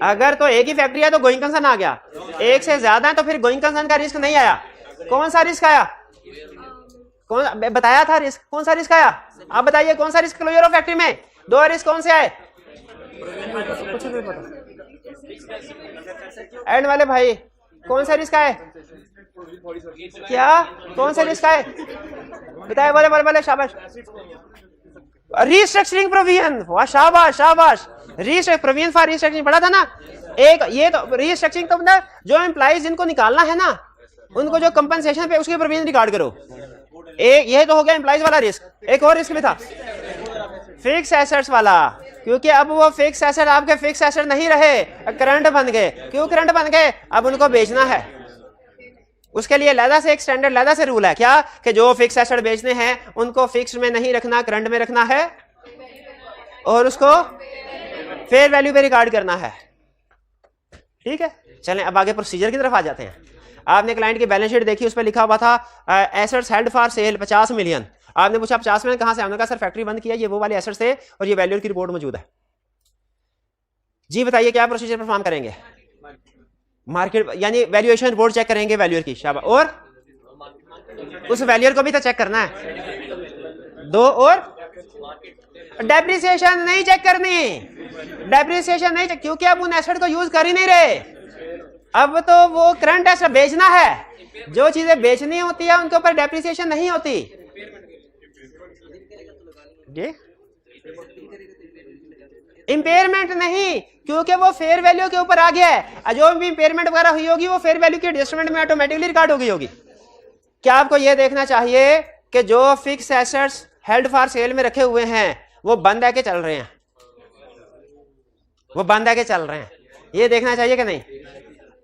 अगर तो एक ही फैक्ट्री है तो गोइंग कंसर्न आ गया, एक से ज्यादा है तो फिर गोइंग कंसर्न का रिस्क नहीं आया। कौन सा रिस्क आया? कौन बताया था रिस्क? कौन सा रिस्क आया? आप बताइए कौन सा रिस्क क्लोजर ऑफ फैक्ट्री में? दो रिस्क कौन से आए? कुछ नहीं पता। एंड वाले भाई कौन सा रिस्क है? क्या कौन सा रिस्क है बताए? बोले बोले बोले शाबाश। रीस्ट्रक्चरिंग प्रोविजन, वाह शाबाश शाबाश। प्रोविजन फॉर रीस्ट्रक्चरिंग पढ़ा था ना एक, ये तो रीस्ट्रक्चरिंग तो मतलब जो एम्प्लॉइज जिनको निकालना है ना उनको जो कंपनसेशन पे उसके प्रोविजन रिकॉर्ड करो। एक ये तो हो गया एम्प्लॉइज वाला रिस्क। एक और रिस्क भी था फिक्स एसेट्स वाला, क्योंकि अब वो फिक्स एसेट आपके फिक्स एसेट नहीं रहे, करंट बन गए। क्यों करंट बन गए? अब उनको बेचना है। उसके लिए लैदा से एक स्टैंडर्ड लैदा से रूल है क्या कि जो फिक्स एसेट बेचने हैं उनको फिक्स में नहीं रखना, करंट में रखना है और उसको फेयर वैल्यू पे रिकॉर्ड करना है। ठीक है, चलें अब आगे प्रोसीजर की तरफ आ जाते हैं। आपने क्लाइंट की बैलेंस शीट देखी, उस पर लिखा हुआ था assets held for sale 50 million. आपने पूछा 50 मिलियन कहां से? हमने कहा सर फैक्ट्री बंद किया, ये वो वाले एसेट्स थे और ये वैल्यू की रिपोर्ट मौजूद है। जी बताइए क्या प्रोसीजर परफॉर्म करेंगे? मार्केट यानी वैल्यूएशन रिपोर्ट चेक करेंगे वैल्यूअर की, शाबाश। और उस वैल्यूअर को भी तो चेक करना है। दो और डेप्रिसिएशन नहीं चेक करनी, डेप्रिसिएशन नहीं चेक, क्योंकि अब उन एसेट को यूज कर ही नहीं रहे। अब तो वो करंट एसेट बेचना है, जो चीजें बेचनी होती है उनके ऊपर डेप्रिसिएशन नहीं होती। जी इंपेयरमेंट नहीं, क्योंकि वो फेयर वैल्यू के ऊपर आ गया है। जो भी इंपेयरमेंट वगैरह हुई होगी वो फेयर वैल्यू के एडजस्टमेंट में ऑटोमेटिकली रिकॉर्ड हो गई होगी। क्या आपको यह देखना चाहिए कि जो fix assets held for sale में रखे हुए हैं वो बंद है के चल रहे हैं? वो बंद है के चल रहे हैं, ये देखना चाहिए कि नहीं?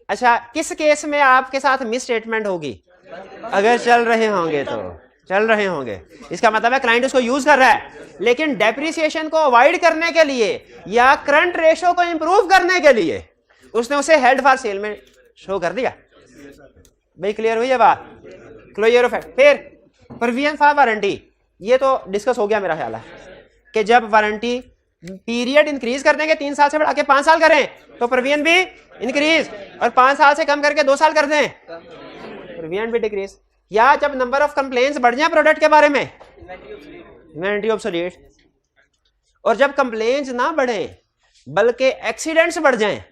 अच्छा, किस केस में आपके साथ मिस स्टेटमेंट होगी? अगर चल रहे होंगे तो चल रहे होंगे, इसका मतलब है क्लाइंट उसको यूज कर रहा है, लेकिन डेप्रिसिएशन को अवॉइड करने के लिए या करंट रेशो को इंप्रूव करने के लिए उसने उसे हेल्ड फॉर सेल में शो कर दिया। भाई क्लियर हुई है बात? Clear of fact. फिर प्रोविजन फॉर वारंटी, ये तो डिस्कस हो गया मेरा ख्याल है कि जब वारंटी पीरियड इंक्रीज कर देंगे, 3 साल से बढ़ा के 5 साल करें तो प्रोविजन भी इंक्रीज, और 5 साल से कम करके 2 साल कर दें प्रोविजन भी डिक्रीज। या जब नंबर ऑफ कंप्लेंट्स बढ़ जाए प्रोडक्ट के बारे में, इन्वेंटरी ऑब्सोलीट, और जब कंप्लेंट्स ना बढ़े बल्कि एक्सीडेंट्स बढ़ जाएं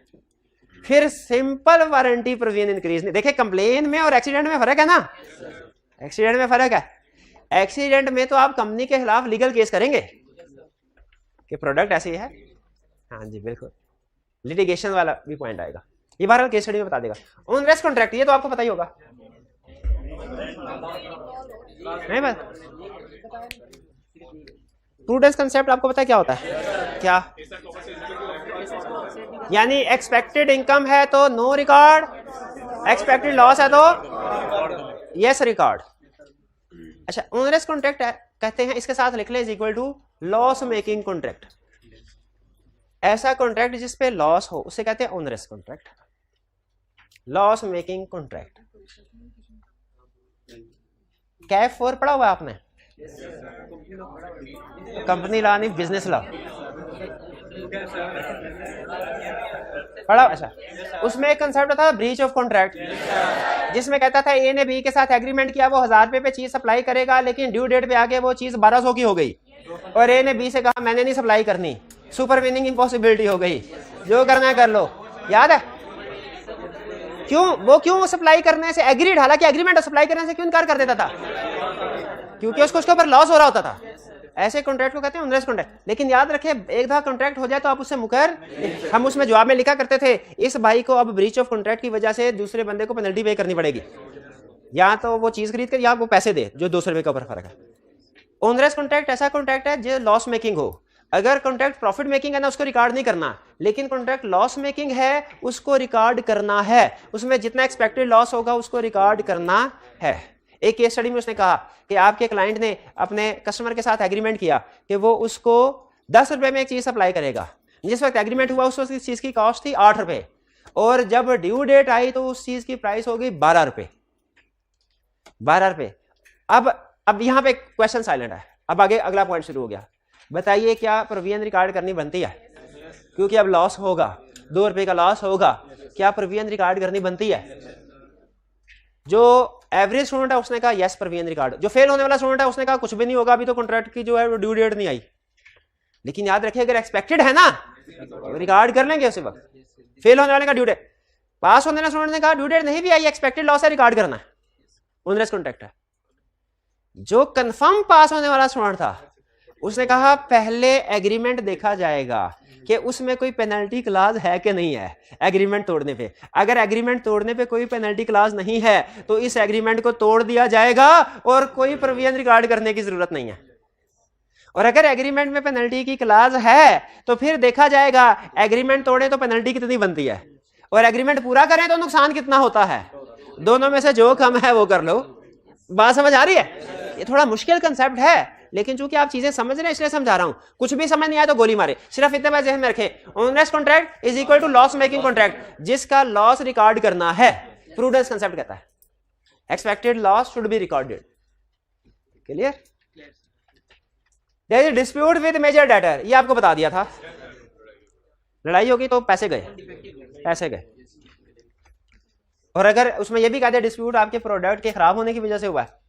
फिर सिंपल वारंटी प्रोविजन इंक्रीज नहीं। देखिए कंप्लेन में और एक्सीडेंट में फर्क है ना, एक्सीडेंट में फर्क है। एक्सीडेंट में तो आप कंपनी के खिलाफ लीगल केस करेंगे कि प्रोडक्ट ऐसे ही है, हाँ जी बिल्कुल, लिटिगेशन वाला भी पॉइंट आएगा, ये बहरहाल केस स्टडी में बता देगा। ओनरेस कॉन्ट्रैक्ट, ये तो आपको पता ही होगा नहीं? बस प्रूडेंस कंसेप्ट आपको पता है क्या होता है? क्या यानी एक्सपेक्टेड इनकम है तो नो रिकॉर्ड, एक्सपेक्टेड लॉस है तो यस रिकॉर्ड। अच्छा, ओनरेस कॉन्ट्रैक्ट कहते हैं, इसके साथ लिख लें is equal to loss making contract. ऐसा कॉन्ट्रैक्ट जिस पे लॉस हो उसे कहते हैं onerous contract, loss making contract. CAF 4 पढ़ा हुआ आपने? कंपनी लॉ नहीं, बिजनेस लॉ पढ़ा? अच्छा, उसमें एक कंसेप्ट था ब्रीच ऑफ कॉन्ट्रैक्ट, जिसमें कहता था ए ने बी के साथ एग्रीमेंट किया, वो 1000 रुपए पे चीज सप्लाई करेगा, लेकिन ड्यू डेट पे आके वो चीज 1200 की हो गई, और ए ने बी से कहा मैंने नहीं सप्लाई करनी, सुपर विनिंग इम्पॉसिबिलिटी हो गई, जो करना है कर लो। याद है क्यों? वो क्यों सप्लाई करने से एग्रीड, हालांकि एग्रीमेंट सप्लाई करने से क्यों इनकार कर देता था? क्योंकि उसको उसके ऊपर लॉस हो रहा होता था। ऐसे कॉन्ट्रैक्ट को कहते हैं ओनरेस कॉन्ट्रैक्ट। लेकिन याद रखिए, एक दफा कॉन्ट्रैक्ट हो जाए तो आप उससे मुकर, हम उसमें जवाब में लिखा करते थे इस भाई को अब ब्रीच ऑफ कॉन्ट्रैक्ट की वजह से दूसरे बंदे को पेनल्टी पे करनी पड़ेगी, या तो वो चीज खरीद कर या वो पैसे दे, जो 200 रुपए का ऊपर फर्क है। ओनरेस कॉन्ट्रैक्ट ऐसा कॉन्ट्रैक्ट है जो लॉस मेकिंग हो। अगर कॉन्ट्रैक्ट प्रॉफिट मेकिंग है ना, उसको रिकॉर्ड नहीं करना, लेकिन कॉन्ट्रैक्ट लॉस मेकिंग है उसको रिकॉर्ड करना है, उसमें जितना एक्सपेक्टेड लॉस होगा उसको रिकॉर्ड करना है। एक केस स्टडी में उसने कहा कि आपके क्लाइंट ने अपने कस्टमर के साथ एग्रीमेंट किया कि वो उसको 10 रुपए में एक चीज सप्लाई करेगा। जिस वक्त एग्रीमेंट हुआ उस वक्त इस चीज की कॉस्ट थी 8 रुपए, और जब ड्यू डेट आई तो उस चीज की प्राइस हो गई 12 रुपए। 12 रुपए। अब यहां पे क्वेश्चन साइलेंट है। अब आगे अगला पॉइंट शुरू हो गया। बताइए क्या प्रोविजन रिकॉर्ड करनी बनती है? क्योंकि अब लॉस होगा, 2 रुपए का लॉस होगा, क्या प्रोविजन रिकॉर्ड करनी बनती है? जो एवरेज स्टूडेंट है उसने कहा यस प्रोविजन रिकॉर्ड, जो फेल होने वाला स्टूडेंट है उसने कहा कुछ भी नहीं होगा, अभी तो कॉन्ट्रैक्ट की जो है वो ड्यू डेट नहीं आई। लेकिन याद रखिए अगर एक्सपेक्टेड है ना रिकॉर्ड कर लेंगे उसी वक्त, फेल होने वाले का ड्यू डेट, पास होने वाले स्टूडेंट ने कहा ड्यू डेट नहीं भी आई, एक्सपेक्टेड लॉस है, रिकॉर्ड करना है, ओनरस कॉन्ट्रैक्ट है। जो कंफर्म पास होने वाला स्टूडेंट था उसने कहा पहले एग्रीमेंट देखा जाएगा कि उसमें कोई पेनल्टी क्लाज है कि नहीं है एग्रीमेंट तोड़ने पे। अगर एग्रीमेंट तोड़ने पे कोई पेनल्टी क्लाज नहीं है तो इस एग्रीमेंट को तोड़ दिया जाएगा और कोई प्रोविजन रिकॉर्ड करने की जरूरत नहीं है। और अगर एग्रीमेंट में पेनल्टी की क्लाज है तो फिर देखा जाएगा एग्रीमेंट तोड़े तो पेनल्टी कितनी बनती है और एग्रीमेंट पूरा करें तो नुकसान कितना होता है। दोनों में से जो कम है वो कर लो। बात समझ आ रही है? ये थोड़ा मुश्किल कंसेप्ट है लेकिन चूंकि आप चीजें समझ रहे हैं इसलिए समझा रहा हूं। कुछ भी समझ नहीं आया तो गोली मारे। सिर्फ इतने बात ध्यान में रखें, onerous contract is equal to loss making contract, जिसका लॉस रिकॉर्ड करना है। प्रूडेंस कंसेप्ट कहता है expected loss should be recorded. Clear? There is dispute with major debtor, ये आपको बता दिया था। लड़ाई होगी तो पैसे गए, पैसे गए। और अगर उसमें यह भी कहते हैं डिस्प्यूट आपके प्रोडक्ट के खराब होने की वजह से हुआ है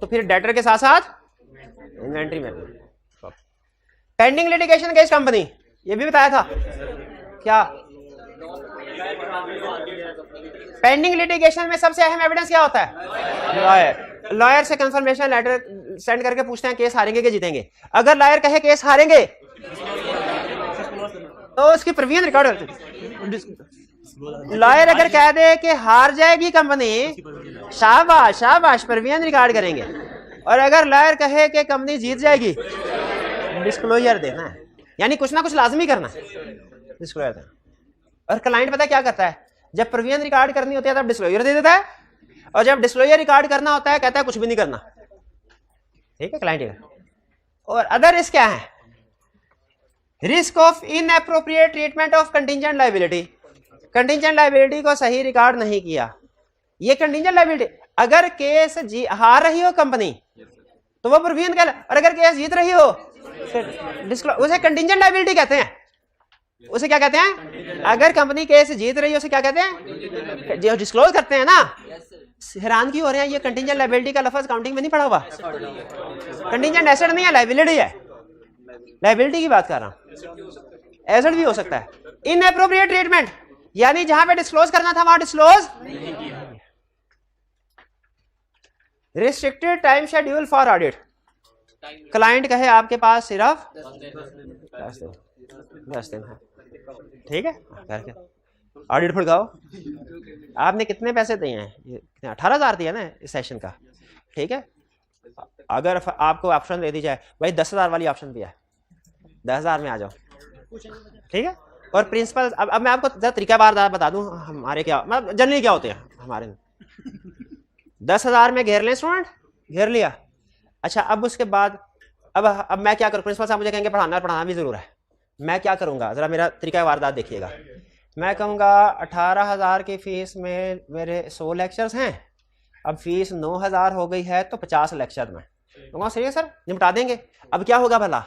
तो फिर डेटर के साथ साथ इन्वेंट्री में। पेंडिंग लिटिगेशन अगेंस्ट कंपनी, ये भी बताया था क्या? पेंडिंग लिटिगेशन में सबसे अहम एविडेंस क्या होता है? लॉयर। लॉयर से कंफर्मेशन लेटर सेंड करके पूछते हैं केस हारेंगे कि जीतेंगे। अगर लॉयर कहे केस हारेंगे तो उसकी प्रोविजन रिकॉर्ड होती। लॉयर अगर कह दे कि हार जाएगी कंपनी, शाबाश शाबाश, प्रोविजन रिकॉर्ड करेंगे। और अगर लॉयर कहे कि कंपनी जीत जाएगी, डिस्क्लोजर देना है, यानी कुछ ना कुछ लाजमी करना है, डिस्क्लोजर देना। और क्लाइंट पता क्या करता है? जब प्रोविजन रिकॉर्ड करनी होती है तब डिस्क्लोजर दे देता है और जब डिस्क्लोजर रिकॉर्ड करना होता है कहता है कुछ भी नहीं करना। ठीक है क्लाइंट। और अदर रिस्क क्या है? Risk of inappropriate treatment of contingent liability. Contingent liability को सही रिकॉर्ड नहीं किया, ये कंटिंजेंट लायबिलिटी। अगर केस हार रही हो कंपनी तो वो प्रोविजन कहला, और अगर केस जीत रही हो उसे कंटिंजेंट लायबिलिटी कहते हैं। उसे क्या कहते हैं? अगर कंपनी केस जीत रही है उसे क्या कहते हैं? जो डिस्क्लोज करते हैं ना। हैरान क्यों हो रहे हैं? ये कंटिंजेंट लायबिलिटी का लफ्ज काउंटिंग में नहीं पड़ा हुआ। कंटिंजेंट एसेट नहीं है, लायबिलिटी है। लायबिलिटी की बात कर रहा हूं, एसेट भी हो सकता है। इनएप्रोप्रिएट ट्रीटमेंट, यानी जहां पे डिस्क्लोज करना था वहां disclose. Restricted time schedule for audit, client कहे आपके पास सिर्फ 10 दिन है, ठीक है, करके ऑडिट फुड़काओ। आपने कितने पैसे दिए हैं? ये 18,000 दिया ना इस सेशन का, ठीक है। अगर आपको ऑप्शन दे दी जाए भाई 10,000 वाली ऑप्शन भी है, 10,000 में आ जाओ, ठीक है। और प्रिंसिपल अब मैं आपको तरीका बार बता दूं हमारे क्या मतलब जनरली क्या होते हैं हमारे में। 10,000 में घेर लें स्टूडेंट, घेर लिया। अच्छा अब उसके बाद अब मैं क्या करूँ? प्रिंसिपल साहब मुझे कहेंगे पढ़ाना भी जरूर है। मैं क्या करूँगा? ज़रा मेरा तरीका वारदात देखिएगा। मैं कहूँगा 18,000 की फीस में मेरे 100 लेक्चर्स हैं, अब फीस 9,000 हो गई है तो 50 लेक्चर में कहूँगा सही है सर निपटा देंगे। अब क्या होगा भला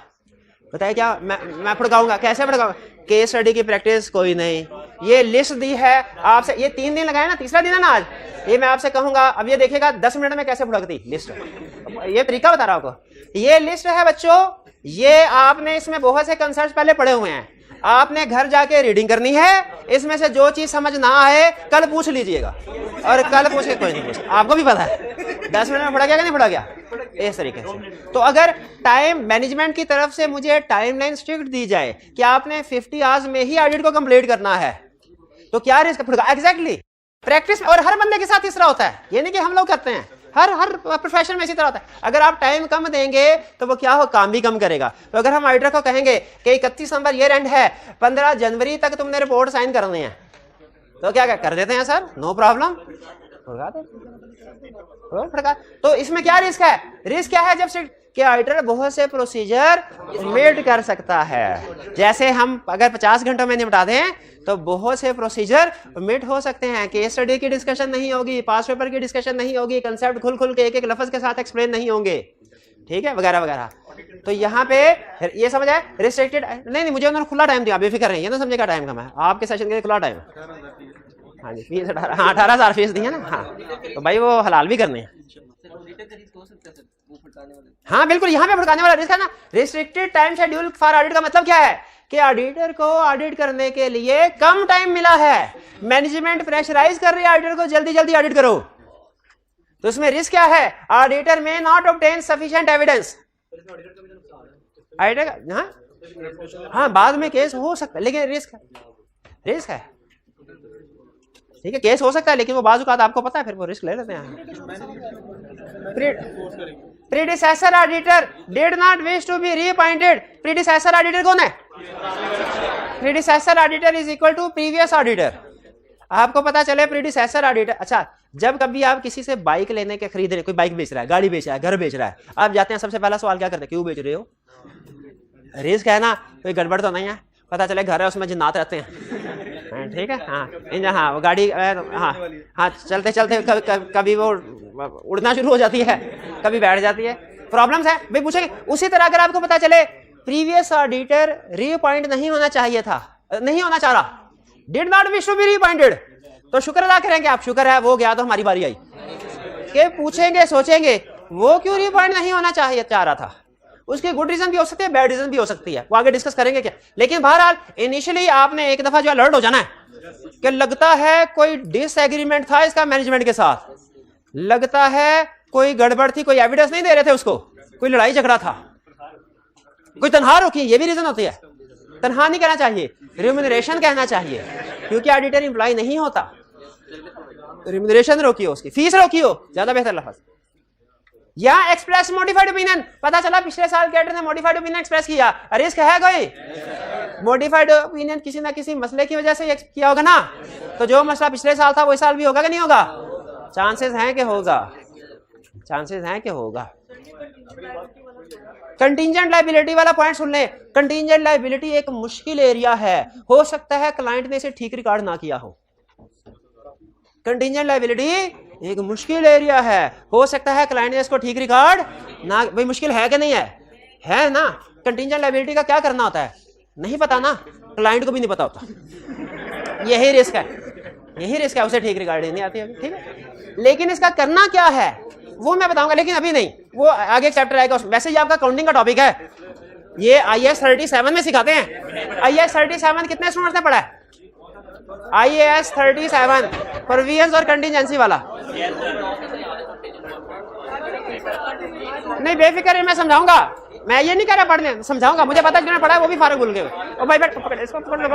बताइए? क्या मैं फड़काऊंगा? कैसे फड़काऊंगा? केस स्टडी की प्रैक्टिस कोई नहीं, ये लिस्ट दी है आपसे, ये 3 दिन लगाए ना, तीसरा दिन है ना आज, ये मैं आपसे कहूंगा अब ये देखिएगा 10 मिनट में कैसे फड़कती लिस्ट। ये तरीका बता रहा हूं आपको। ये लिस्ट है बच्चों, ये आपने इसमें बहुत से कंसेप्ट पहले पढ़े हुए हैं, आपने घर जाके रीडिंग करनी है। इसमें से जो चीज समझ ना आए कल पूछ लीजिएगा, और कल पूछ के कोई नहीं पूछ, आपको भी पता है 10 मिनट में पढ़ा गया कि नहीं पढ़ा गया, इस तरीके से। तो अगर टाइम मैनेजमेंट की तरफ से मुझे टाइमलाइन स्ट्रिक्ट दी जाए कि आपने 50 आवर्स में ही ऑडिट को कंप्लीट करना है तो क्या रिस्क पड़ेगा? Exactly practice. और हर बंदे के साथ इस तरह होता है, ये नहीं कि हम लोग करते हैं, हर प्रोफेशन में इसी तरह होता है। अगर आप टाइम कम देंगे तो वो क्या हो, काम भी कम करेगा। तो अगर हम ऑडिटर को कहेंगे कि 31 दिसंबर ईयर एंड है, 15 जनवरी तक तुमने रिपोर्ट साइन करनी है, तो क्या कर देते हैं सर, नो प्रॉब्लम, तो इसमें क्या रिस्क है? रिस्क क्या है? जब कि ऑडिटर बहुत से प्रोसीजर मेड कर सकता है। जैसे हम अगर 50 घंटों में निपटा दें तो बहुत से प्रोसीजर मेड हो सकते हैं। केस स्टडी की डिस्कशन नहीं होगी, पास पेपर की डिस्कशन नहीं होगी, कंसेप्ट खुल के एक लफ्ज के साथ एक्सप्लेन नहीं होंगे, ठीक है, वगैरह वगैरह। तो यहाँ पे ये समझ आए रिस्ट्रिक्टेड नहीं, मुझे उन्होंने खुला टाइम दिया, बेफिक्र रहिए ना, समझे क्या टाइम कम है आपके सेशन के लिए, खुला टाइम। हाँ जी फीस 18,000 फीस दी है ना, हाँ तो भाई वो हलाल भी करने हैं। हाँ बिल्कुल, यहाँ पे भड़काने वाला रिस्क है ना। Restricted time schedule for audit का मतलब क्या है कि ऑडिटर को ऑडिट करने के लिए कम टाइम मिला है, मैनेजमेंट प्रेशराइज कर रही है ऑडिटर को जल्दी जल्दी ऑडिट करो, तो इसमें रिस्क क्या है, ऑडिटर में not obtain sufficient evidence. Auditor हाँ बाद में केस हो सकता है, लेकिन रिस्क है, ठीक है, केस हो सकता है, लेकिन वो बाज़-औक़ात आपको पता है फिर वो रिस्क ले लेते हैं। Predecessor auditor did not wish to be reappointed. Predecessor auditor कौन है? Predecessor auditor is equal to previous auditor. आपको पता चले प्रीडिसेसर ऑडिटर, अच्छा जब कभी आप किसी से बाइक लेने के खरीद रहे, कोई बाइक बेच रहा है, गाड़ी बेच रहा है, घर बेच रहा है, आप जाते हैं सबसे पहला सवाल क्या करते हैं, क्यों बेच रहे हो? रिस्क है ना, कोई गड़बड़ तो नहीं है, पता चले घर है उसमें जिन्नात रहते हैं, ठीक है। हाँ वो गाड़ी हाँ चलते चलते कभी वो उड़ना शुरू हो जाती है, कभी बैठ जाती है, प्रॉब्लम्स है भाई पूछेंगे। उसी तरह अगर आपको पता चले प्रीवियस ऑडिटर रीअपॉइंट नहीं होना चाहिए था, नहीं होना चाह रहा, did not wish to be reappointed, तो शुक्र अदा करेंगे आप, शुक्र है वो गया तो हमारी बारी आई, के पूछेंगे सोचेंगे वो क्यों रीअपॉइंट नहीं होना चाहिए चाह रहा था, उसकी गुड रीजन भी हो सकती है, बैड रीजन भी हो सकती है, वो आगे डिस्कस करेंगे क्या। लेकिन बहरहाल इनिशियली आपने एक दफा जो अलर्ट हो जाना है कि लगता है कोई डिसएग्रीमेंट था इसका मैनेजमेंट के साथ, लगता है कोई गड़बड़ थी, कोई एविडेंस नहीं दे रहे थे उसको, कोई लड़ाई झगड़ा था, कोई तनहा रोकी, ये भी रीजन होती है। तनहा नहीं कहना चाहिए, रिम्यूनरेशन कहना चाहिए, क्योंकि ऑडिटर एम्प्लॉय नहीं होता, रिम्यूनरेशन रोकी हो, उसकी फीस रोकी हो, ज्यादा बेहतर लफ्ज। या एक्सप्रेस मॉडिफाइड ओपिनियन, पता चला पिछले साल कैडर ने मॉडिफाइड ओपिनियन एक्सप्रेस किया, रिस्क है कोई? मॉडिफाइड ओपिनियन किसी ना किसी मसले की वजह से किया होगा ना, तो जो मसला पिछले साल था वो इस साल भी होगा कि नहीं होगा? चांसेस हैं कि होगा, चांसेस हैं कि होगा। कंटीजेंट लायबिलिटी वाला पॉइंट सुन ले। कंटीजेंट लायबिलिटी एक मुश्किल एरिया है, हो सकता है क्लाइंट ने इसे ठीक रिकॉर्ड ना किया हो। कंटीजेंट लायबिलिटी एक मुश्किल एरिया है, हो सकता है क्लाइंट ने इसको ठीक रिकॉर्ड ना, भाई मुश्किल है कि नहीं है ना। कंटीजेंट लायबिलिटी का क्या करना होता है नहीं पता ना, क्लाइंट को भी नहीं पता होता, यही रिस्क है, उसे ठीक रिकॉर्ड नहीं आती है, ठीक है। लेकिन इसका करना क्या है वो मैं बताऊंगा, लेकिन अभी नहीं, वो आगे चैप्टर आएगा। वैसे ही आपका काउंटिंग का टॉपिक है, ये IAS 37 में सिखाते हैं। IAS 37 कितने स्टूडेंट्स ने पढ़ा है? IAS 37 प्रोविजंस और कंटीजेंसी वाला नहीं, बेफिक्र है, मैं समझाऊंगा, मैं ये नहीं कह रहा पढ़ने, समझाऊंगा, मुझे पता है जिन्होंने पढ़ा है वो भी फारग भूल गए। ओ भाई बैठ, पकड़ इसको, पकड़ लो।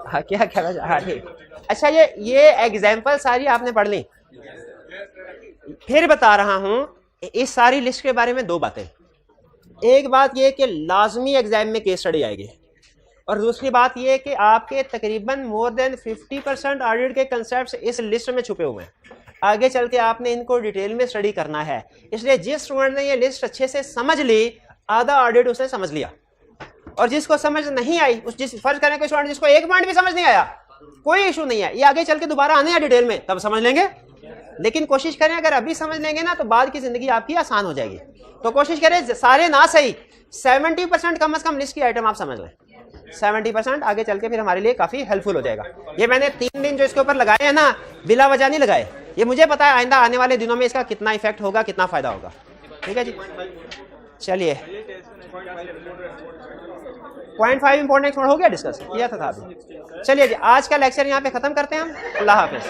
हाँ क्या कह रहा? हाँ ठीक, अच्छा ये एग्जाम्पल सारी आपने पढ़ ली। फिर बता रहा हूं इस सारी लिस्ट के बारे में दो बातें। एक बात यह कि लाजमी एग्जाम में केस स्टडी आएगी, और दूसरी बात यह कि आपके तकरीबन मोर देन 50% ऑडिट के कंसेप्ट इस लिस्ट में छुपे हुए हैं। आगे चल के आपने इनको डिटेल में स्टडी करना है, इसलिए जिस स्टूडेंट ने ये लिस्ट अच्छे से समझ ली, आधा ऑडिट उसने समझ लिया, और जिसको समझ नहीं आई, जिस फर्ज करें कोई स्टूडेंट जिसको एक पॉइंट भी समझ नहीं आया, कोई इशू नहीं है, ये आगे चल के दोबारा आने हैं डिटेल में तब समझ लेंगे। लेकिन कोशिश करें अगर अभी समझ लेंगे ना तो बाद की जिंदगी आपकी आसान हो जाएगी। तो कोशिश करें सारे ना सही 70% कम से कम लिस्ट की आइटम आप समझ लें, 70% आगे चल के फिर हमारे लिए काफी हेल्पफुल हो जाएगा। ये मैंने 3 दिन जो इसके ऊपर लगाए हैं ना, बिला वजह नहीं लगाए, ये मुझे पता है आइंदा आने वाले दिनों में इसका कितना इफेक्ट होगा, कितना फायदा होगा। ठीक है जी, चलिए 0.5 इंपॉर्टेंट हो गया, डिस्कस किया था अभी। चलिए जी, आज का लेक्चर यहाँ पे खत्म करते हैं हम। अल्लाह हाफिज।